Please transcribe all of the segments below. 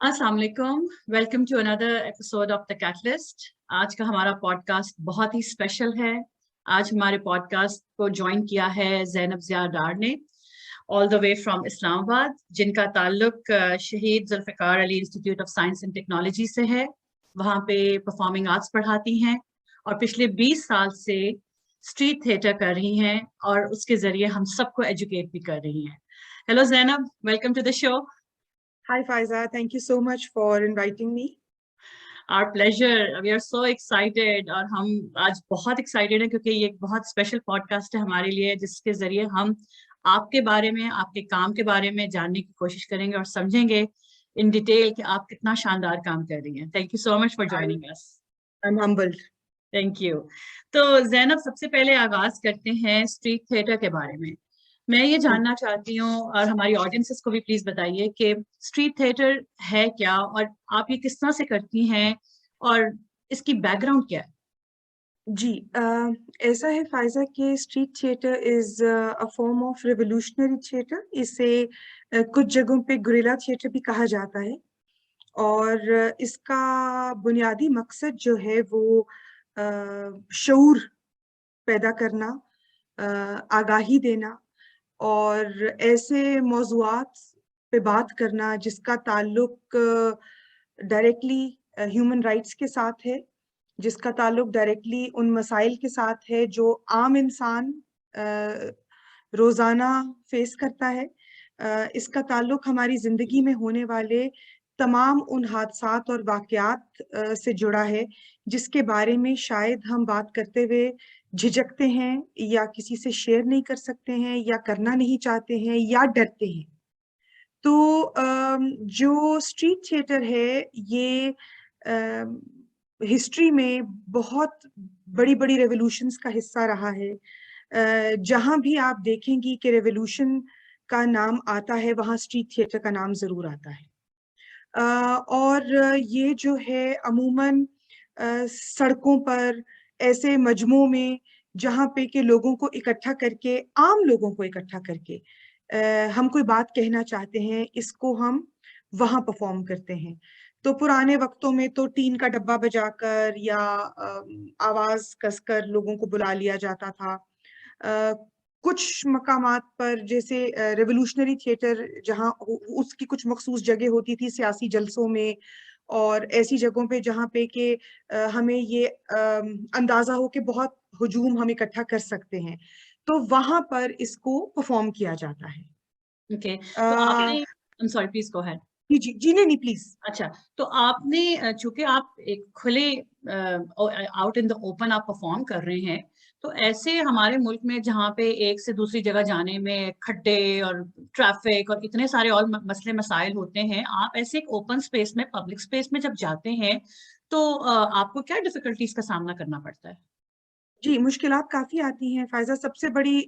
अस्सलाम वालेकुम। Welcome to another episode of the Catalyst. आज का हमारा पॉडकास्ट बहुत ही स्पेशल है। आज हमारे पॉडकास्ट को ज्वाइन किया है ज़ैनब ज़िया डार ने, all the way from Islamabad, जिनका ताल्लुक Shaheed Zulfikar Ali institute of science and technology से है। वहाँ पे परफॉर्मिंग आर्ट्स पढ़ाती हैं और पिछले 20 साल से स्ट्रीट थिएटर कर रही हैं और उसके जरिए हम सबको एजुकेट भी कर रही हैं। Hello Zainab, welcome to the show. Hi Faiza, thank you so much for inviting me. Our pleasure. We are so excited और हम आज बहुत एक्साइटेड हैं क्योंकि ये एक बहुत स्पेशल पॉडकास्ट है हमारे लिए, जिसके जरिए हम आपके बारे में, आपके काम के बारे में जानने की कोशिश करेंगे और समझेंगे इन डिटेल कि आप कितना शानदार काम कर रही हैं। Thank you so much for joining us. I'm humbled. Thank you. तो जैनब, सबसे पहले आगाज करते हैं स्ट्रीट थिएटर के बारे में। मैं ये जानना चाहती हूँ और हमारी ऑडियंसेस को भी प्लीज बताइए कि स्ट्रीट थिएटर है क्या और आप ये किस तरह से करती हैं और इसकी बैकग्राउंड क्या है? जी, ऐसा है फाइजा कि street theatre is a form of revolutionary theatre. इसे कुछ जगहों पे गुरिल्ला थिएटर भी कहा जाता है। और इसका बुनियादी मकसद जो है वो शऊर पैदा करना, आगाही देना और ऐसे मौज़ूआत पे बात करना जिसका ताल्लुक डायरेक्टली ह्यूमन राइट्स के साथ है, जिसका ताल्लुक डायरेक्टली उन मसाइल के साथ है जो आम इंसान रोज़ाना फेस करता है। इसका ताल्लुक हमारी ज़िंदगी में होने वाले तमाम उन हादसात और वाक़यात से जुड़ा है जिसके बारे में शायद हम बात करते हुए झिझकते हैं या किसी से शेयर नहीं कर सकते हैं या करना नहीं चाहते हैं या डरते हैं। तो जो स्ट्रीट थिएटर है ये हिस्ट्री में बहुत बड़ी-बड़ी रेवोल्यूशंस का हिस्सा रहा है। जहाँ भी आप देखेंगी कि रेवोल्यूशन का नाम आता है, वहाँ स्ट्रीट थिएटर का नाम ज़रूर आता है। और ये जो है अमूमन सड़कों पर ऐसे मजमों में जहाँ पे के लोगों को इकट्ठा करके, आम लोगों को इकट्ठा करके हम कोई बात कहना चाहते हैं, इसको हम वहाँ परफॉर्म करते हैं। तो पुराने वक्तों में तो टीन का डब्बा बजाकर या आवाज कसकर लोगों को बुला लिया जाता था। कुछ मकामात पर जैसे रेवोल्यूशनरी थिएटर जहाँ उसकी कुछ मखसूस जगह होती थी सियासी जलसों में और ऐसी जगहों पे जहाँ पे कि हमें ये अंदाजा हो कि बहुत हुजूम हम इकट्ठा कर सकते हैं, तो वहां पर इसको परफॉर्म किया जाता है। ओके, तो आपने, I am sorry, please go ahead. जी जी जी, नहीं नहीं प्लीज। अच्छा, तो आपने, चूंकि आप एक खुले आउट इन द ओपन आप परफॉर्म कर रहे हैं, तो ऐसे हमारे मुल्क में जहाँ पे एक से दूसरी जगह जाने में खड्डे और ट्रैफिक और इतने सारे और मसले मसाइल होते हैं, आप ऐसे एक ओपन स्पेस में, पब्लिक स्पेस में जब जाते हैं तो आपको क्या डिफिकल्टीज का सामना करना पड़ता है? जी, मुश्किलात काफ़ी आती हैं फ़ायज़ा। सबसे बड़ी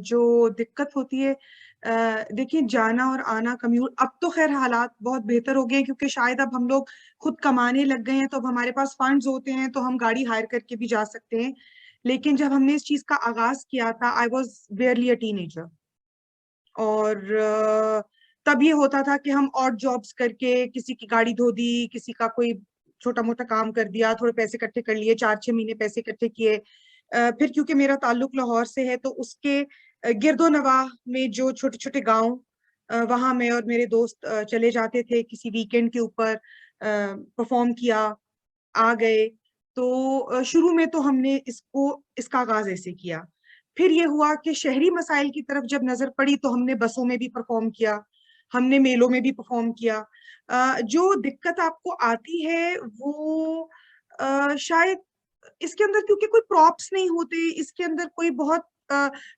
जो दिक्कत होती है, देखिए जाना और आना कम्यूट, अब तो ख़ैर हालात बहुत बेहतर हो गए हैं क्योंकि शायद अब हम लोग खुद कमाने लग गए हैं, तो अब हमारे पास फंड्स होते हैं तो हम गाड़ी हायर करके भी जा सकते हैं। लेकिन जब हमने इस चीज़ का आगाज़ किया था, आई वाज़ बारली अ टीनेजर। और तब ये होता था कि हम ऑड जॉब्स करके किसी की गाड़ी धो दी, किसी का कोई छोटा-मोटा काम कर दिया, थोड़े पैसे इकट्ठे कर लिए, 4-6 महीने पैसे इकट्ठे किए। फिर क्योंकि मेरा ताल्लुक लाहौर से है तो उसके गिरदो-नवाह में जो छोटे-छोटे गाँव, वहाँ मैं और मेरे दोस्त चले जाते थे किसी वीकेंड के ऊपर, परफॉर्म किया, आ गए। तो शुरू में तो हमने इसका आगाज़ ऐसे किया। फिर ये हुआ कि शहरी मसाइल की तरफ जब नज़र पड़ी तो हमने बसों में भी परफॉर्म किया, हमने मेलों में भी परफॉर्म किया। जो दिक्कत आपको आती है वो शायद इसके अंदर क्योंकि कोई प्रॉप्स नहीं होते, इसके अंदर कोई बहुत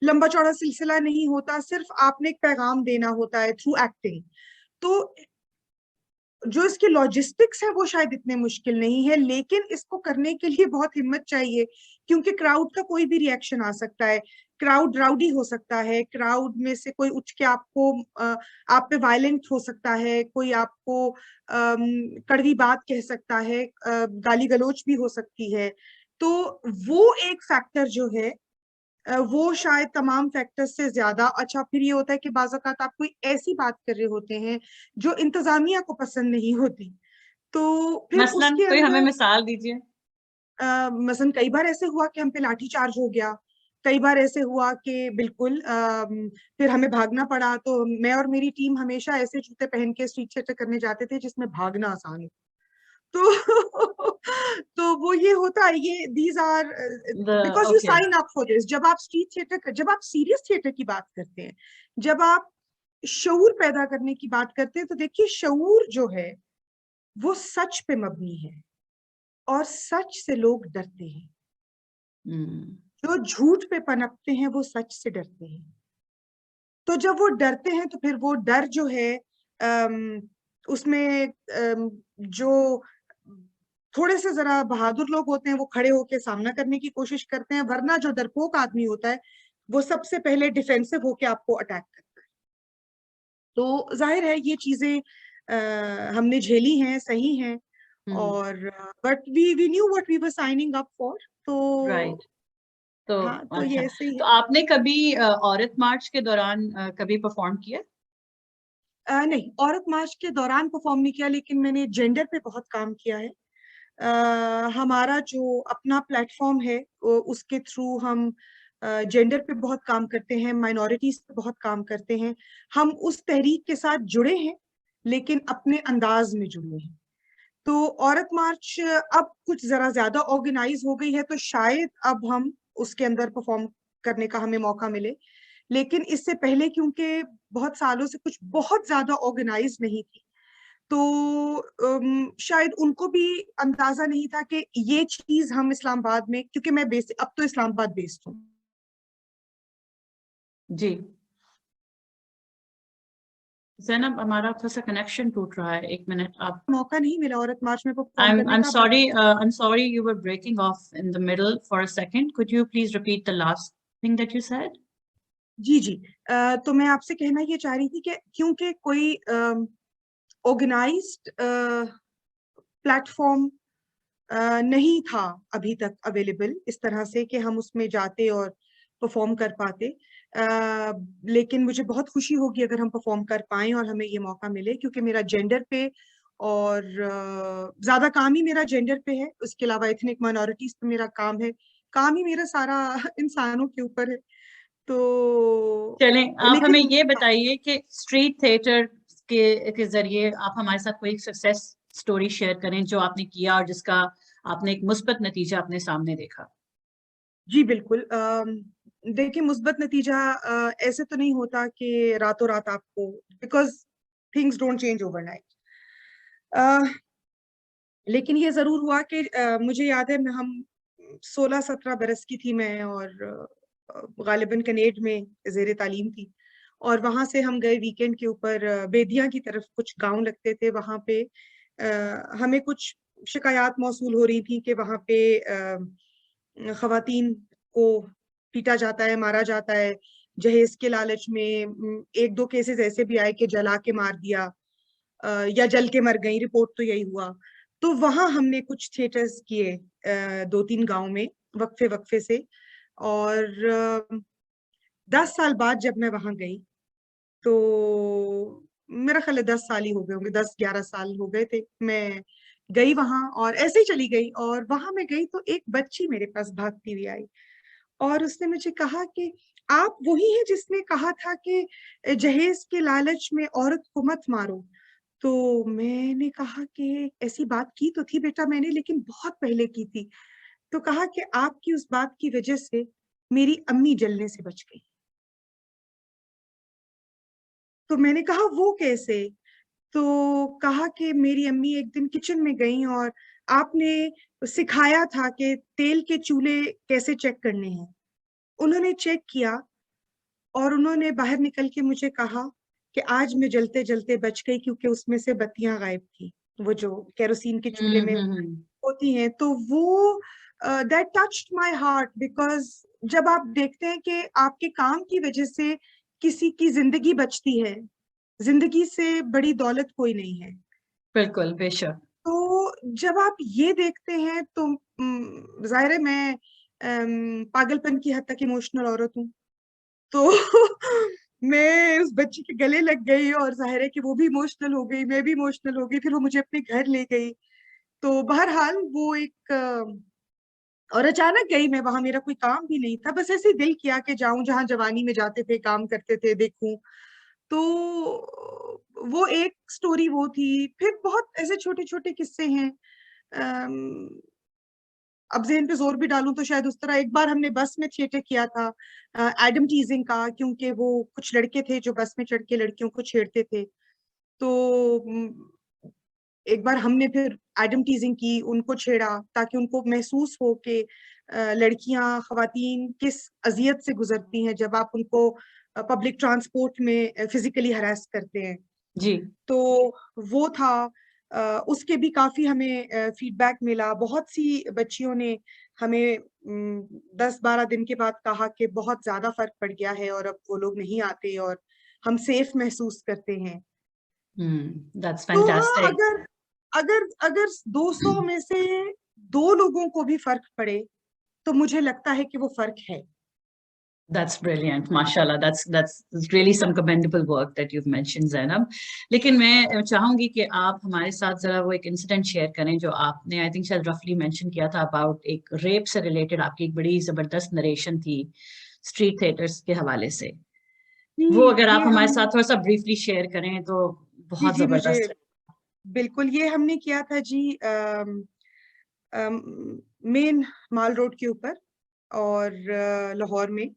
लंबा चौड़ा सिलसिला नहीं होता, सिर्फ आपने एक पैगाम देना होता है थ्रू एक्टिंग। तो जो इसके लॉजिस्टिक्स है वो शायद इतने मुश्किल नहीं है, लेकिन इसको करने के लिए बहुत हिम्मत चाहिए क्योंकि क्राउड का कोई भी रिएक्शन आ सकता है। क्राउड राउडी हो सकता है, क्राउड में से कोई उठ के आपको आप पे वायलेंट हो सकता है, कोई आपको कड़वी बात कह सकता है, गाली गलौज भी हो सकती है। तो वो एक फैक्टर जो है वो शायद तमाम फैक्टर्स से ज्यादा अच्छा। फिर ये होता है कि बाज़ औक़ात आप कोई ऐसी बात कर रहे होते हैं जो इंतजामिया को पसंद नहीं होती, तो फिर मसलन उसके कोई हमें अंदर मिसाल दीजिए। मसलन कई बार ऐसे हुआ कि हम पे लाठी चार्ज हो गया, कई बार ऐसे हुआ कि बिल्कुल फिर हमें भागना पड़ा। तो मैं और मेरी टीम हमेशा ऐसे जूते पहन के स्ट्रीट थिएटर करने जाते थे जिसमें भागना आसान हो। तो तो वो ये होता है, ये these are because you okay. Sign up for this. जब आप स्ट्रीट थिएटर, जब आप सीरियस थिएटर की बात करते हैं, जब आप शऊर पैदा करने की बात करते हैं, तो देखिए शऊर जो है वो सच पे मबनी है और सच से लोग डरते हैं। जो झूठ पे पनपते हैं वो सच से डरते हैं। तो जब वो डरते हैं तो फिर वो डर जो है उसमें जो थोड़े से जरा बहादुर लोग होते हैं वो खड़े होके सामना करने की कोशिश करते हैं, वरना जो डरपोक आदमी होता है वो सबसे पहले डिफेंसिव होके आपको अटैक करता है। तो जाहिर है ये चीजें हमने झेली हैं, सही हैं। और but we knew what we were signing up for. Right. तो तो हाँ, तो अच्छा, ये ऐसे ही तो है। आपने कभी औरत मार्च के दौरान कभी परफॉर्म किया? नहीं, औरत मार्च के दौरान परफॉर्म नहीं किया, लेकिन मैंने जेंडर पे बहुत काम किया है। हमारा जो अपना प्लेटफॉर्म है उसके थ्रू हम जेंडर पे बहुत काम करते हैं, माइनॉरिटीज पे बहुत काम करते हैं। हम उस तहरीक के साथ जुड़े हैं लेकिन अपने अंदाज में जुड़े हैं। तो औरत मार्च अब कुछ जरा ज्यादा ऑर्गेनाइज हो गई है, तो शायद अब हम उसके अंदर परफॉर्म करने का हमें मौका मिले। लेकिन इससे पहले क्योंकि बहुत सालों से कुछ बहुत ज्यादा ऑर्गेनाइज नहीं थी, तो शायद उनको भी अंदाजा नहीं था कि ये चीज हम इस्लामाबाद में, क्योंकि मैं बेस अब तो इस्लामाबाद बेस्ड हूँ। जी ज़ैनब, हमारा थोड़ा सा कनेक्शन टूट रहा है, एक मिनट आप। मौका नहीं मिला औरत मार्च में परफॉर्म करने I'm का, but sorry, I'm sorry you were breaking off in the middle for a second. Could you please repeat the last thing that you said? जी जी। तो मैं आपसे कहना ये चाह रही थी कि क्योंकि कोई ऑर्गेनाइज्ड प्लेटफॉर्म नहीं था अभी तक अवेलेबल इस तरह से कि हम उसमें जाते और परफॉर्म कर पाते। लेकिन मुझे बहुत खुशी होगी अगर हम परफॉर्म कर पाएं और हमें ये मौका मिले, क्योंकि मेरा जेंडर पे और ज्यादा काम ही मेरा जेंडर पे है। उसके अलावा एथनिक माइनॉरिटीज पे मेरा काम है, काम ही मेरा सारा इंसानों के ऊपर है। तो चलें, आप हमें लेकिन ये बताइए कि स्ट्रीट थिएटर के जरिए आप हमारे साथ कोई सक्सेस स्टोरी शेयर करें जो आपने किया और जिसका आपने एक मुस्बत नतीजा अपने सामने देखा। जी बिल्कुल। देखिए, मुस्बत नतीजा ऐसे तो नहीं होता कि रातों रात आपको, because things don't change overnight. लेकिन ये जरूर हुआ कि मुझे याद है, हम 16-17 बरस की थी मैं, और गालिबन कनेड में जेर तालीम थी। और वहां से हम गए वीकेंड के ऊपर बेदिया की तरफ, कुछ गांव लगते थे वहां पे। हमें कुछ शिकायत मौसूल हो रही थी कि वहां पे खवातीन को पीटा जाता है, मारा जाता है जहेज के लालच में। एक दो केसेस ऐसे भी आए कि जला के मार दिया या जल के मर गई, रिपोर्ट तो यही हुआ। तो वहां हमने कुछ थिएटर्स किए 2-3 गांव में, वक्फे वक्फे से। और 10 साल बाद जब मैं वहां गई, तो मेरा ख्याल है 10 साल ही हो गए होंगे, 10-11 साल हो गए थे। मैं गई वहां और ऐसे ही चली गई, और वहां मैं गई तो एक बच्ची मेरे पास भागती हुई आई और उसने मुझे कहा कि आप वही हैं जिसने कहा था कि जहेज के लालच में औरत को मत मारो। तो मैंने कहा कि ऐसी बात की तो थी बेटा मैंने, लेकिन बहुत पहले की थी। तो कहा कि आपकी उस बात की वजह से मेरी अम्मी जलने से बच गई। तो मैंने कहा वो कैसे? तो कहा कि मेरी अम्मी एक दिन किचन में गई और आपने सिखाया था कि तेल के चूल्हे कैसे चेक करने हैं। उन्होंने चेक किया और उन्होंने बाहर निकल के मुझे कहा कि आज मैं जलते जलते बच गई, क्योंकि उसमें से बत्तियां गायब थी, वो जो केरोसिन के चूल्हे में हम्म। होती हैं। तो वो that touched my heart, because जब आप देखते हैं कि आपके काम की वजह से किसी की जिंदगी बचती है, जिंदगी से बड़ी दौलत कोई नहीं है। बिल्कुल, बेशक। तो जब आप ये देखते हैं तो जाहिर है मैं पागलपन की हद तक इमोशनल औरत हूँ। तो मैं उस बच्ची के गले लग गई और ज़ाहिर है कि वो भी इमोशनल हो गई, मैं भी इमोशनल हो गई, फिर वो मुझे अपने घर ले गई। तो बहरहाल वो एक और अचानक गई मैं वहां, मेरा कोई काम भी नहीं था, बस ऐसे ही दिल किया कि जाऊं जहां जवानी में जाते थे, काम करते थे, देखूं। तो वो एक स्टोरी वो थी। फिर बहुत ऐसे छोटे छोटे किस्से हैं। अम, अब ज़हन पे जोर भी डालूं तो शायद उस तरह एक बार हमने बस में थिएटर किया था, एडम टीजिंग का, क्योंकि वो कुछ लड़के थे जो बस में चढ़ के लड़कियों को छेड़ते थे। तो एक बार हमने फिर एडम टीजिंग की, उनको छेड़ा ताकि उनको महसूस हो कि लड़कियां, खवातीन किस अजियत से गुजरती हैं जब आप उनको पब्लिक ट्रांसपोर्ट में फिजिकली हरास करते हैं। जी। तो वो था। उसके भी काफी हमें फीडबैक मिला। बहुत सी बच्चियों ने हमें 10-12 दिन के बाद कहा कि बहुत ज्यादा फर्क पड़ गया है और अब वो लोग नहीं आते और हम सेफ महसूस करते हैं। दैट्स तो हाँ, फैंटास्टिक। अगर अगर अगर 200 में से 2 लोगों को भी फर्क पड़े तो मुझे लगता है कि वो फर्क है। That's brilliant, माशाल्लाह. That's really some commendable work that you've mentioned, Zainab. लेकिन मैं चाहूंगी कि आप हमारे साथ जरा वो एक इंसिडेंट शेयर करें जो आपने आई थिंक शायद रफली मेंशन किया था, अबाउट एक रेप से रिलेटेड आपकी एक बड़ी जबरदस्त नरेशन थी स्ट्रीट थिएटर्स के हवाले से। जी, वो अगर आप ये हमारे हम साथ थोड़ा सा ब्रीफली शेयर करें तो जी बहुत जी मुझे जबरदस्त है। बिल्कुल, ये हमने किया था जी, मेन माल रोड के ऊपर और लाहौर में।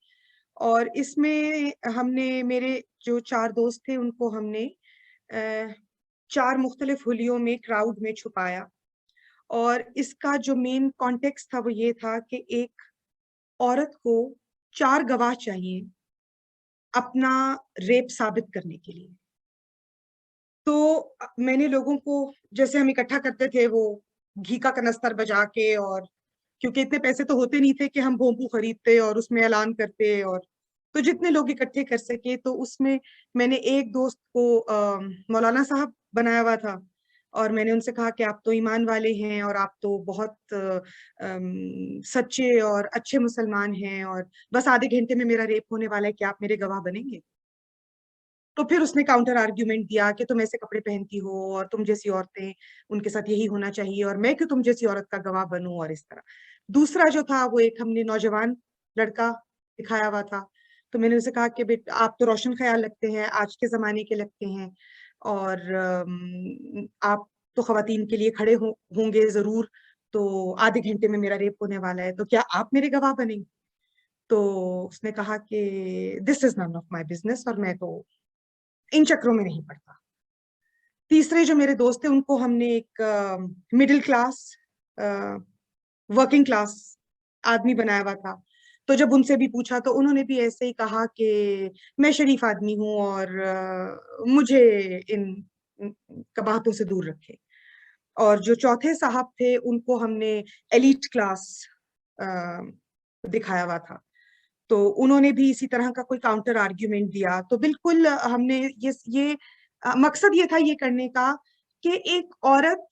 और इसमें हमने, मेरे जो 4 दोस्त थे उनको हमने अ, 4 मुख्तलिफ होलियों में क्राउड में छुपाया। और इसका जो मेन कॉन्टेक्स्ट था वो ये था कि एक औरत को 4 गवाह चाहिए अपना रेप साबित करने के लिए। तो मैंने लोगों को, जैसे हम इकट्ठा करते थे वो घी का कनस्तर बजा के, और क्योंकि इतने पैसे तो होते नहीं थे कि हम भोंपू खरीदते और उसमें ऐलान करते, और तो जितने लोग इकट्ठे कर सके तो उसमें मैंने एक दोस्त को मौलाना साहब बनाया हुआ था। और मैंने उनसे कहा कि आप तो ईमान वाले हैं और आप तो बहुत सच्चे और अच्छे मुसलमान हैं, और बस आधे घंटे में मेरा रेप होने वाला है, कि आप मेरे गवाह बनेंगे? तो फिर उसने काउंटर आर्ग्यूमेंट दिया कि तुम ऐसे कपड़े पहनती हो और तुम जैसी औरतें, उनके साथ यही होना चाहिए, और मैं क्यों तुम जैसी औरत का गवाह बनूं, और इस तरह। दूसरा जो था वो एक हमने नौजवान लड़का दिखाया हुआ था। तो मैंने उनसे कहा कि बेटा आप तो रोशन ख्याल लगते हैं, आज के जमाने के लगते हैं, और आप तो खवातीन के लिए खड़े होंगे जरूर। तो आधे घंटे में मेरा रेप होने वाला है, तो क्या आप मेरे गवाह बनेंगे? तो उसने कहा कि this is none of my business, और मैं तो इन चक्रों में नहीं पड़ता। तीसरे जो मेरे दोस्त थे उनको हमने एक मिडिल क्लास, वर्किंग क्लास आदमी बनाया हुआ था। तो जब उनसे भी पूछा तो उन्होंने भी ऐसे ही कहा कि मैं शरीफ आदमी हूँ और मुझे इन कबाहतों से दूर रखे। और जो चौथे साहब थे उनको हमने एलीट क्लास दिखाया हुआ था। तो उन्होंने भी इसी तरह का कोई काउंटर आर्ग्यूमेंट दिया। तो बिल्कुल हमने ये मकसद ये था ये करने का कि एक औरत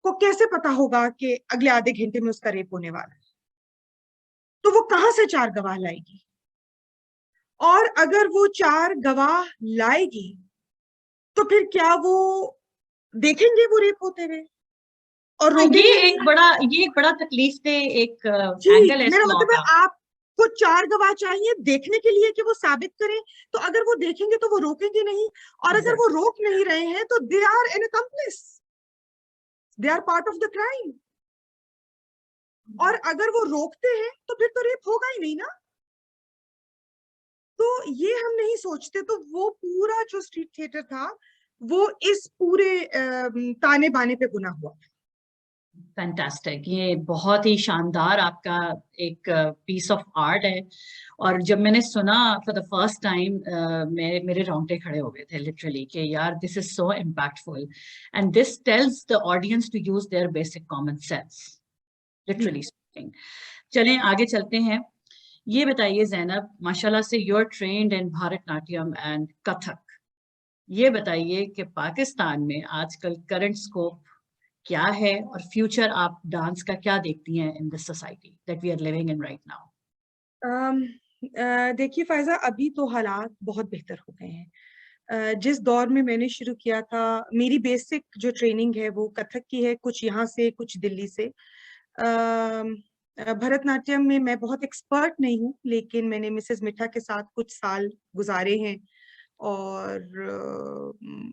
को कैसे पता होगा कि अगले आधे घंटे में उसका रेप होने वाला है, तो वो कहाँ से 4 गवाह लाएगी? और अगर वो 4 गवाह लाएगी तो फिर क्या वो देखेंगे वो रेप होते हुए और हाँ, रोकेंगे नहीं? ये एक बड़ा तकलीफ दे एक जी, एंगल है इस मेरा लॉ मतलब है, का। आपको 4 गवाह चाहिए देखने के लिए कि वो साबित करें। तो अगर वो देखेंगे तो वो रोकेंगे नहीं, और अगर वो एग्जैक्टली। रोक नहीं रहे हैं तो they are an accomplice, they are part of the crime. और अगर वो रोकते हैं तो फिर तो रेप होगा ही नहीं ना। तो ये हम नहीं सोचते। तो वो पूरा जो स्ट्रीट थिएटर था वो इस पूरे ताने बाने पे बुना हुआ था। फैंटास्टिक, ये बहुत ही शानदार आपका एक पीस ऑफ आर्ट है। और जब मैंने सुना फॉर द फर्स्ट टाइम, मेरे मेरे रोंगटे खड़े हो गए थे लिटरली कि यार this is so impactful and this tells the audience to use their basic common sense, जी लिटरली स्पीकिंग। चलें आगे चलते हैं। ये बताइए जैनब, माशाल्लाह से you are trained in Bharatanatyam and Kathak. ये बताइए कि पाकिस्तान में आजकल करंट स्कोप क्या है और फ्यूचर आप डांस का क्या देखती हैं in this society that we are living in right now? देखिए फ़ायज़ा, अभी तो हालात बहुत बेहतर हो गए हैं। जिस दौर में मैंने शुरू किया था, मेरी बेसिक जो ट्रेनिंग है वो कथक की है, कुछ यहाँ से, कुछ दिल्ली से। भरतनाट्यम में मैं बहुत एक्सपर्ट नहीं हूँ, लेकिन मैंने मिसेज़ मिठा के साथ कुछ साल गुज़ारे हैं और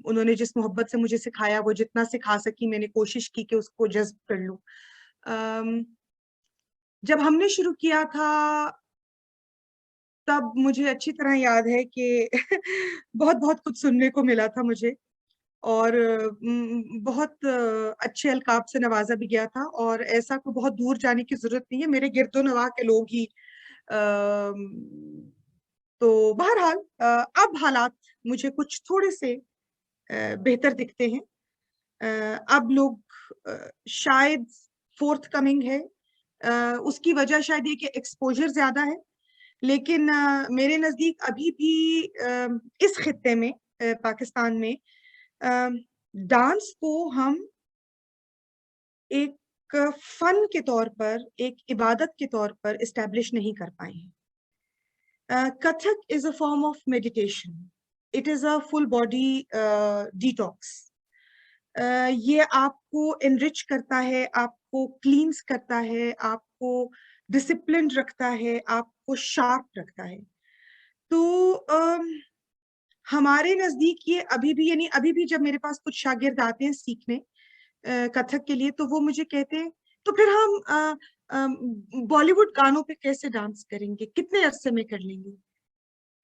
उन्होंने जिस मोहब्बत से मुझे सिखाया, वो जितना सिखा सकी मैंने कोशिश की कि उसको जज़्ब कर लूँ। अम, जब हमने शुरू किया था तब मुझे अच्छी तरह याद है कि बहुत-बहुत कुछ सुनने को मिला था मुझे और बहुत अच्छे अलकाब से नवाज़ा भी गया था और ऐसा कोई बहुत दूर जाने की ज़रूरत नहीं है, मेरे गिरदो-नवाह के लोग ही तो बहरहाल अब हालात मुझे कुछ थोड़े-से बेहतर दिखते हैं। अब लोग शायद फ़ोर्थकमिंग है। उसकी वजह शायद ये कि एक्सपोज़र ज़्यादा है। लेकिन मेरे नज़दीक अभी भी इस खित्ते में पाकिस्तान में अ, डांस को हम एक फ़न के तौर पर, एक इबादत के तौर पर एस्टैब्लिश नहीं कर पाए हैं। Kathak is a form of meditation. It is a full body detox. ये आपको एनरिच करता है, आपको क्लींस करता है, आपको डिसिप्लिन्ड रखता है, आपको शार्प रखता है। तो हमारे नज़दीक ये अभी भी यानी अभी भी जब मेरे पास कुछ शागिर्द आते हैं सीखने कथक के लिए तो वो मुझे कहते हैं, "तो फिर हम बॉलीवुड गानों पे कैसे डांस करेंगे? कितने अरसे में कर लेंगे?"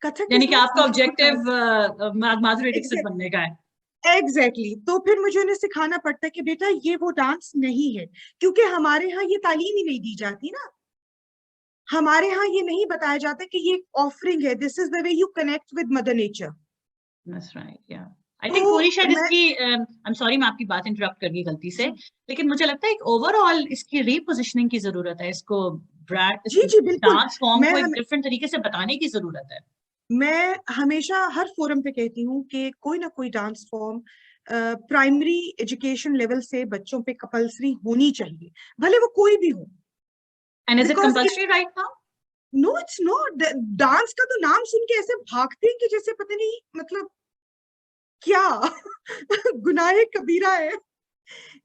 कथक यानी इज़ कि नॉट आपका something for dance. Objective Madhuri Dixit exact बनने का है? एग्ज़ैक्टली तो फिर मुझे उन्हें सिखाना पड़ता है कि बेटा ये वो डांस नहीं है, क्योंकि हमारे यहाँ ये तालीम ही नहीं दी जाती ना। हमारे यहाँ ये नहीं बताया जाता कि ये एक ऑफरिंग है, this is the way you connect with mother nature. That's right, या आई थिंक पूरी तो शायद मैं इसकी आई एम सॉरी मैं आपकी बात इंटरप्ट कर गई गलती से, जी, लेकिन मुझे लगता है एक ओवरऑल इसकी रीपोजिशनिंग की ज़रूरत है। इसको ब्रांड इस जी, जी, बिल्कुल। डांस फॉर्म मैं को एक हम डिफरेंट तरीके से बताने की ज़रूरत है। मैं हमेशा हर फोरम पे कहती हूँ कि कोई ना कोई dance form primary education level से बच्चों पे कंपल्सरी होनी चाहिए, भले वो कोई भी हो। And is it because it compulsory right now? No it's not dance का तो नाम सुन के ऐसे भागते हैं कि जैसे पता नहीं मतलब क्या गुनाहे कबीरा है।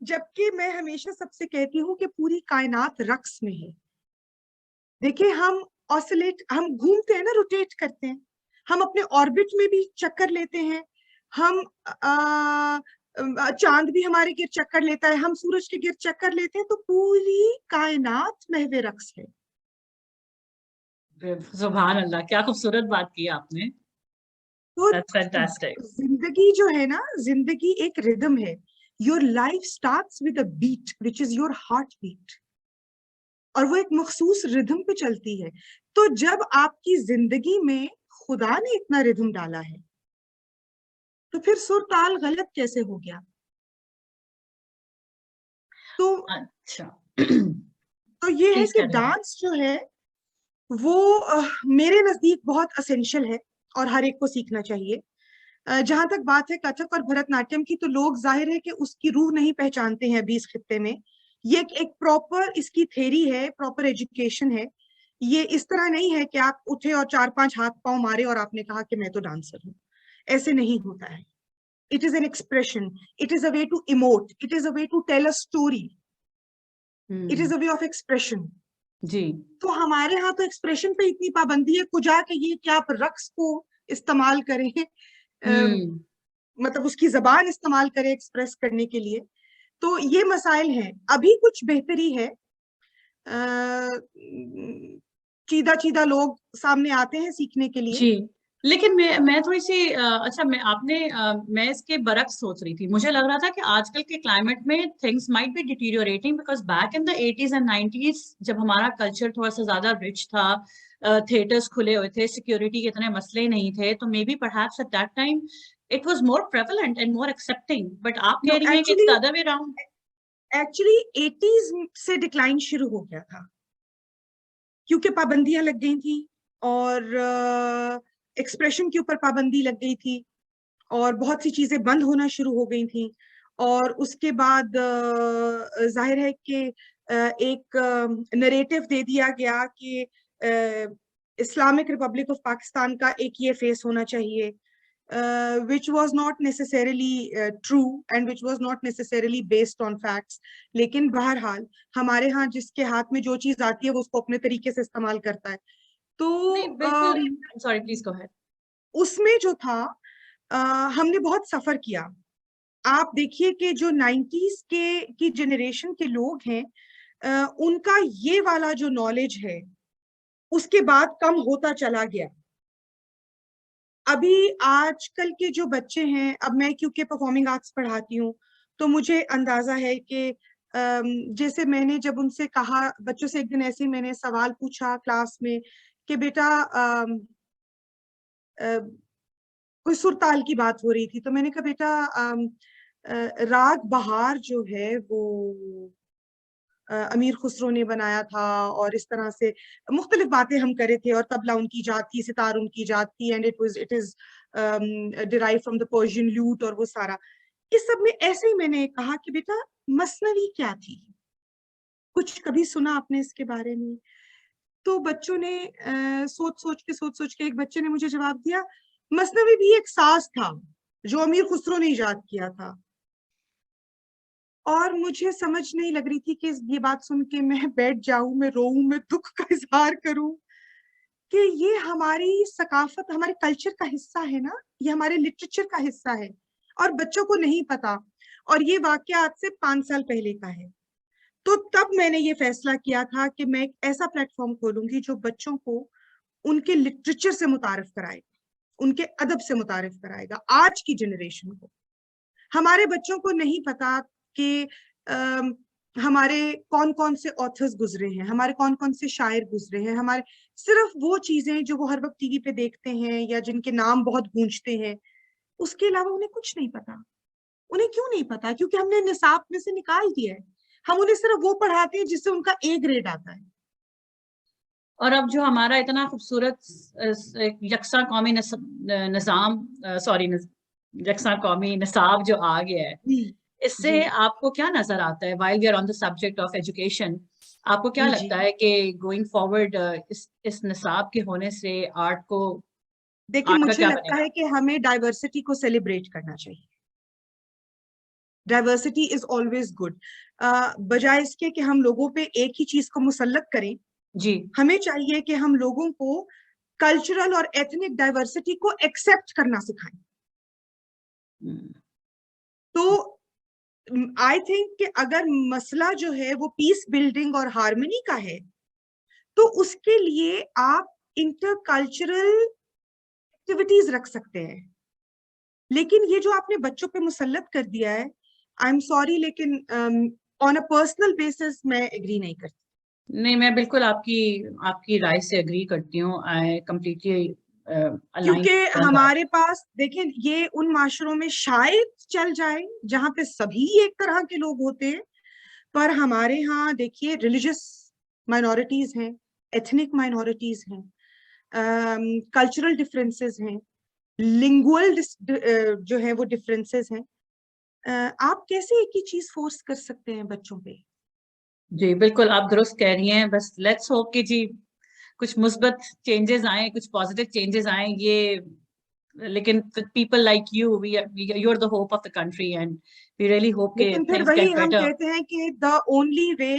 जबकि मैं हमेशा सबसे कहती हूँ कि पूरी कायनात रक्स में है। देखिए हम घूमते हैं ना, रोटेट करते हैं। हम अपने ऑर्बिट में भी चक्कर लेते हैं। हम चाँद भी हमारे गिर्द चक्कर लेता है, हम सूरज के गिर्द चक्कर लेते हैं, तो पूरी कायनात महवे रक्स है। सुभान अल्लाह! क्या खूबसूरत बात की आपने। तो दैट्स फैंटास्टिक। ज़िंदगी जो है ना, ज़िंदगी एक रिदम है। Your life starts with a beat which is your heart beat और वो एक मखसूस रिदम पे चलती है। तो जब आपकी ज़िंदगी में खुदा ने इतना रिदम डाला है, तो फिर सुर-ताल गलत कैसे हो गया? तो अच्छा। तो ये है प्लीज़ कि कैरी ऑन। डांस जो है वो मेरे नज़दीक बहुत एसेंशियल है और हर एक को सीखना चाहिए। जहाँ तक बात है कथक और भरतनाट्यम की तो लोग ज़ाहिर है कि उसकी रूह नहीं पहचानते हैं अभी इस खित्ते में। ये एक प्रॉपर इसकी थ्योरी है, प्रॉपर एजुकेशन है। ये इस तरह नहीं है कि आप उठे और 4-5 हाथ-पाँव मारे और आपने कहा कि मैं तो डांसर हूँ। ऐसे नहीं होता है। It is an expression, it is a way to emote, it is a way to tell a story, it hmm, is a way of expression. जी। तो हमारे यहाँ तो एक्सप्रेशन पे इतनी पाबंदी है, कुजा के ये क्या आप रक्स को इस्तेमाल करें हुँ। मतलब उसकी ज़बान इस्तेमाल करें एक्सप्रेस करने के लिए। तो ये मसाइल हैं। अभी कुछ बेहतरी है। चीदा-चीदा लोग सामने आते हैं सीखने के लिए। जी, लेकिन मैं थोड़ी-सी अच्छा मैं इसके बरक्स सोच रही थी। मुझे लग रहा था कि आजकल के क्लाइमेट में things might be deteriorating because back in the 80s and 90s जब हमारा कल्चर थोड़ा-सा ज़्यादा रिच था, थिएटर्स खुले हुए थे, सिक्योरिटी के इतने मसले नहीं थे, तो may be perhaps at that time it was more prevalent and more accepting, but आप नो कह रही हैं कि it's actually the other way around. Actually 80s से डिक्लाइन शुरू हो गया था, क्योंकि पाबंदियाँ लग गई थी और एक्सप्रेशन के ऊपर पाबंदी लग गई थी और बहुत सी चीज़ें बंद होना शुरू हो गई थी और उसके बाद जाहिर है कि एक नरेटिव दे दिया गया कि इस्लामिक रिपब्लिक ऑफ पाकिस्तान का एक ये फेस होना चाहिए, which was not necessarily true and which was not necessarily based on facts. लेकिन बहरहाल हमारे यहाँ जिसके हाथ में जो चीज आती है वो उसको अपने तरीके से इस्तेमाल करता है। तो बिल्कुल, सॉरी प्लीज गो अहेड। उसमें जो था हमने बहुत सफर किया। आप देखिए कि जो 90s की जनरेशन के लोग हैं, उनका ये वाला जो नॉलेज है उसके बाद कम होता चला गया। अभी आजकल के जो बच्चे हैं, अब मैं क्योंकि परफॉर्मिंग आर्ट्स पढ़ाती हूँ तो मुझे अंदाजा है कि जैसे मैंने जब उनसे कहा, बच्चों से एक दिन ऐसे ही मैंने सवाल पूछा क्लास में कि बेटा कोई सुरताल की बात हो रही थी, तो मैंने कहा बेटा राग बहार जो है वो अमीर खुसरो ने बनाया था, और इस तरह से मुख्तलिफ बातें हम करे थे, और तबला उनकी जात थी, सितार उनकी जात थी, and it is derive from the Persian लूट, और वो सारा। इस सब में ऐसे ही मैंने कहा कि बेटा मसनवी क्या थी, कुछ कभी सुना आपने इसके बारे में? तो बच्चों ने सोच सोच के एक बच्चे ने मुझे जवाब दिया, मसनवी भी एक साज था जो अमीर खुसरो ने इजाद किया था। और मुझे समझ नहीं लग रही थी कि ये बात सुन के मैं बैठ जाऊं, मैं रोऊं, मैं दुख का इजहार करूं कि ये हमारी सकाफत, हमारे कल्चर का हिस्सा है ना, ये हमारे लिटरेचर का हिस्सा है, और बच्चों को नहीं पता। और ये वाकया आज से 5 साल पहले का है। तो तब मैंने ये फैसला किया था कि मैं एक ऐसा प्लेटफॉर्म खोलूंगी जो बच्चों को उनके लिटरेचर से मुतारिफ कराएगा, उनके अदब से मुतारिफ कराएगा। आज की जनरेशन को, हमारे बच्चों को नहीं पता कि हमारे कौन कौन से ऑथर्स गुजरे हैं, हमारे कौन कौन से शायर गुजरे हैं, हमारे सिर्फ वो चीजें जो वो हर वक्त टीवी पे देखते हैं या जिनके नाम बहुत गूंजते हैं, उसके अलावा उन्हें कुछ नहीं पता। उन्हें क्यों नहीं पता? क्योंकि हमने निसाब में से निकाल दिया है। हम उन्हें सिर्फ वो पढ़ाते हैं जिससे उनका ए ग्रेड आता है। और अब जो हमारा इतना खूबसूरत यकसा कौमी निज़ाम, सॉरी, यकसा कौमी निसाब जो आ गया है, इससे जी आपको क्या नजर आता है? While we are on the subject of education, आपको क्या जी लगता है कि गोइंग फॉरवर्ड इस निसाब के होने से आर्ट देखिए, का मुझे क्या लगता बनेगा? है कि हमें डाइवर्सिटी को सेलिब्रेट करना चाहिए। Diversity is always good. बजाय इसके कि हम लोगों पे एक ही चीज को मुसल्लत करें, जी। हमें चाहिए कि हम लोगों को कल्चरल और एथनिक डाइवर्सिटी को एक्सेप्ट करना सिखाएं। तो आई थिंक कि अगर मसला जो है वो पीस बिल्डिंग और हार्मनी का है, तो उसके लिए आप इंटरकल्चरल एक्टिविटीज रख सकते हैं। लेकिन ये जो आपने बच्चों पे मुसल्लत कर दिया है, आई एम सॉरी, लेकिन ऑन अ पर्सनल बेसिस मैं एग्री नहीं करती। नहीं, मैं बिल्कुल आपकी आपकी राय से एग्री करती हूँ। आई कम्प्लीटली अलाइन क्योंकि ऑन दैट। हमारे पास देखिए, ये उन माशरों में शायद चल जाए जहां पे सभी एक तरह के लोग होते हैं, पर हमारे यहाँ देखिए रिलीजियस माइनॉरिटीज हैं, एथनिक माइनॉरिटीज हैं, कल्चरल डिफरेंसेस हैं, लिंगुअल जो है वो डिफरेंसेस हैं। आप कैसे एक ही चीज फोर्स कर सकते हैं बच्चों पे? जी बिल्कुल, आप दुरुस्त कह रही हैं। बस लेट्स होप कि जी कुछ मुस्बत चेंजेस आए, कुछ पॉजिटिव चेंजेस आए। ये लेकिन people like you, you are the hope of the country, and we really hope के लेकिन फिर थिंग्स वही गेट हम बेटर कहते हैं कि the only way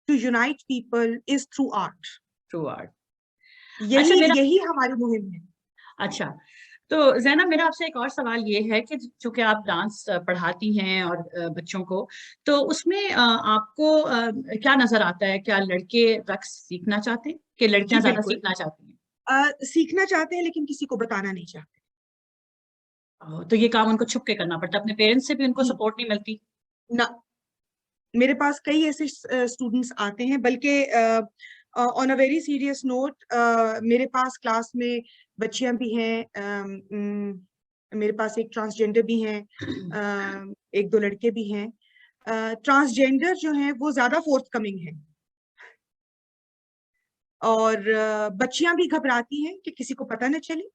to unite people is through art. Through art. अच्छा यही मेरा यही हमारी मुहिम है। अच्छा, तो जैनब, मेरा आपसे एक और सवाल ये है कि चूंकि आप डांस पढ़ाती हैं और बच्चों को, तो उसमें आपको क्या नजर आता है? क्या लड़के रक्स सीखना चाहते हैं कि जी लड़कियां ज्यादा बिल्कुल। सीखना चाहती हैं? सीखना चाहते हैं लेकिन किसी को बताना नहीं चाहते। तो ये काम उनको छुप के करना पड़ता है? अपने पेरेंट्स से भी उनको जी सपोर्ट नहीं मिलती? ना, मेरे पास कई ऐसे स्टूडेंट्स आते हैं, बल्कि on a very serious note, मेरे पास क्लास में बच्चियां भी हैं, मेरे पास एक ट्रांसजेंडर भी हैं, एक दो लड़के भी हैं। ट्रांसजेंडर जो हैं वो ज्यादा फोर्थ कमिंग है, और बच्चियां भी घबराती हैं कि किसी को पता न चले,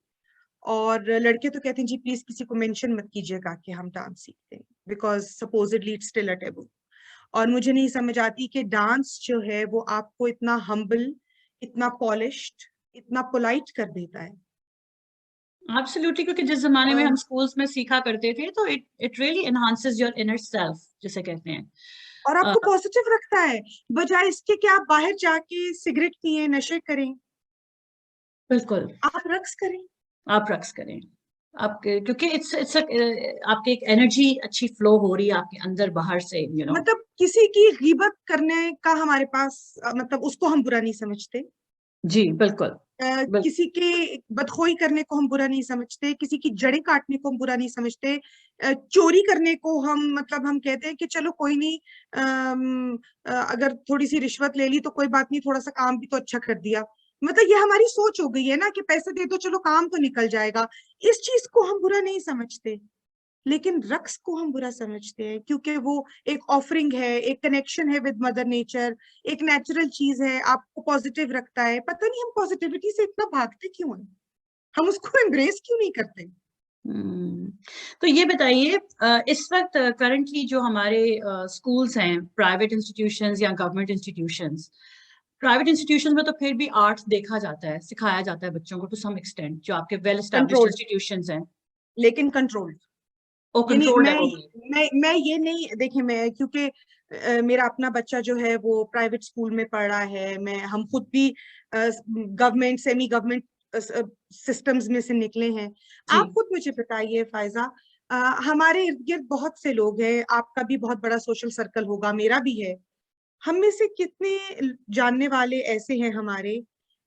और लड़के तो कहते हैं जी प्लीज किसी को मेंशन मत कीजिएगा कि हम डांस सीखते हैं, because supposedly it's still a taboo. और मुझे नहीं समझ आती कि डांस जो है वो आपको इतना हम्बल, इतना पॉलिश्ड, इतना पोलाइट कर देता है। एब्सोल्युटली, क्योंकि जिस जमाने में हम स्कूल्स में सीखा करते थे तो it it really enhances your inner self जिसे कहते हैं। और आपको पॉजिटिव रखता है, बजाय इसके कि आप बाहर जाके सिगरेट पिए, नशे करें। बिल्कुल, आप रक्स करें। आप रक्स करें, आपके क्योंकि इट्स आपके एक एनर्जी अच्छी फ्लो हो रही है आपके अंदर बाहर से, यू नो। मतलब किसी की गीबत करने का हमारे पास मतलब उसको हम बुरा नहीं समझते। जी बिल्कुल, बिल्कुल। किसी के बदखोई करने को हम बुरा नहीं समझते, किसी की जड़ें काटने को हम बुरा नहीं समझते, चोरी करने को हम मतलब हम कहते हैं कि चलो कोई नहीं, अगर थोड़ी सी रिश्वत ले ली तो कोई बात नहीं, थोड़ा सा काम भी तो अच्छा कर दिया। मतलब ये हमारी सोच हो गई है ना कि पैसे दे दो चलो काम तो निकल जाएगा। इस चीज को हम बुरा नहीं समझते, लेकिन रक्स को हम बुरा समझते हैं, क्योंकि वो एक ऑफरिंग है, एक कनेक्शन है विद मदर नेचर, एक नेचुरल चीज है, आपको पॉजिटिव रखता है। पता नहीं हम पॉजिटिविटी से इतना भागते क्यों हैं, हम उसको एम्ब्रेस क्यों नहीं करते। हम्म, तो ये बताइए, इस वक्त करंटली जो हमारे स्कूल्स हैं, प्राइवेट इंस्टीट्यूशंस या गवर्नमेंट इंस्टीट्यूशंस, प्राइवेट इंस्टीट्यूशंस में तो फिर भी आर्ट देखा जाता है, सिखाया जाता है बच्चों को टू सम एक्सटेंट, जो आपके वेल एस्टैब्लिश्ड कंट्रोल्ड, इंस्टीट्यूशंस हैं। लेकिन कंट्रोल्ड। वो यानी कंट्रोल्ड है वो भी। मैं ये नहीं देखिए, मैं क्योंकि मेरा अपना बच्चा जो है वो प्राइवेट स्कूल में पढ़ रहा है, मैं हम खुद भी गवर्नमेंट सेमी गवर्नमेंट सिस्टम्स में से निकले हैं। जी। आप खुद मुझे बताइए फायजा, हमारे इर्द गिर्द बहुत से लोग हैं, आपका भी बहुत बड़ा सोशल सर्कल होगा, मेरा भी है। हम में से कितने जानने वाले ऐसे हैं हमारे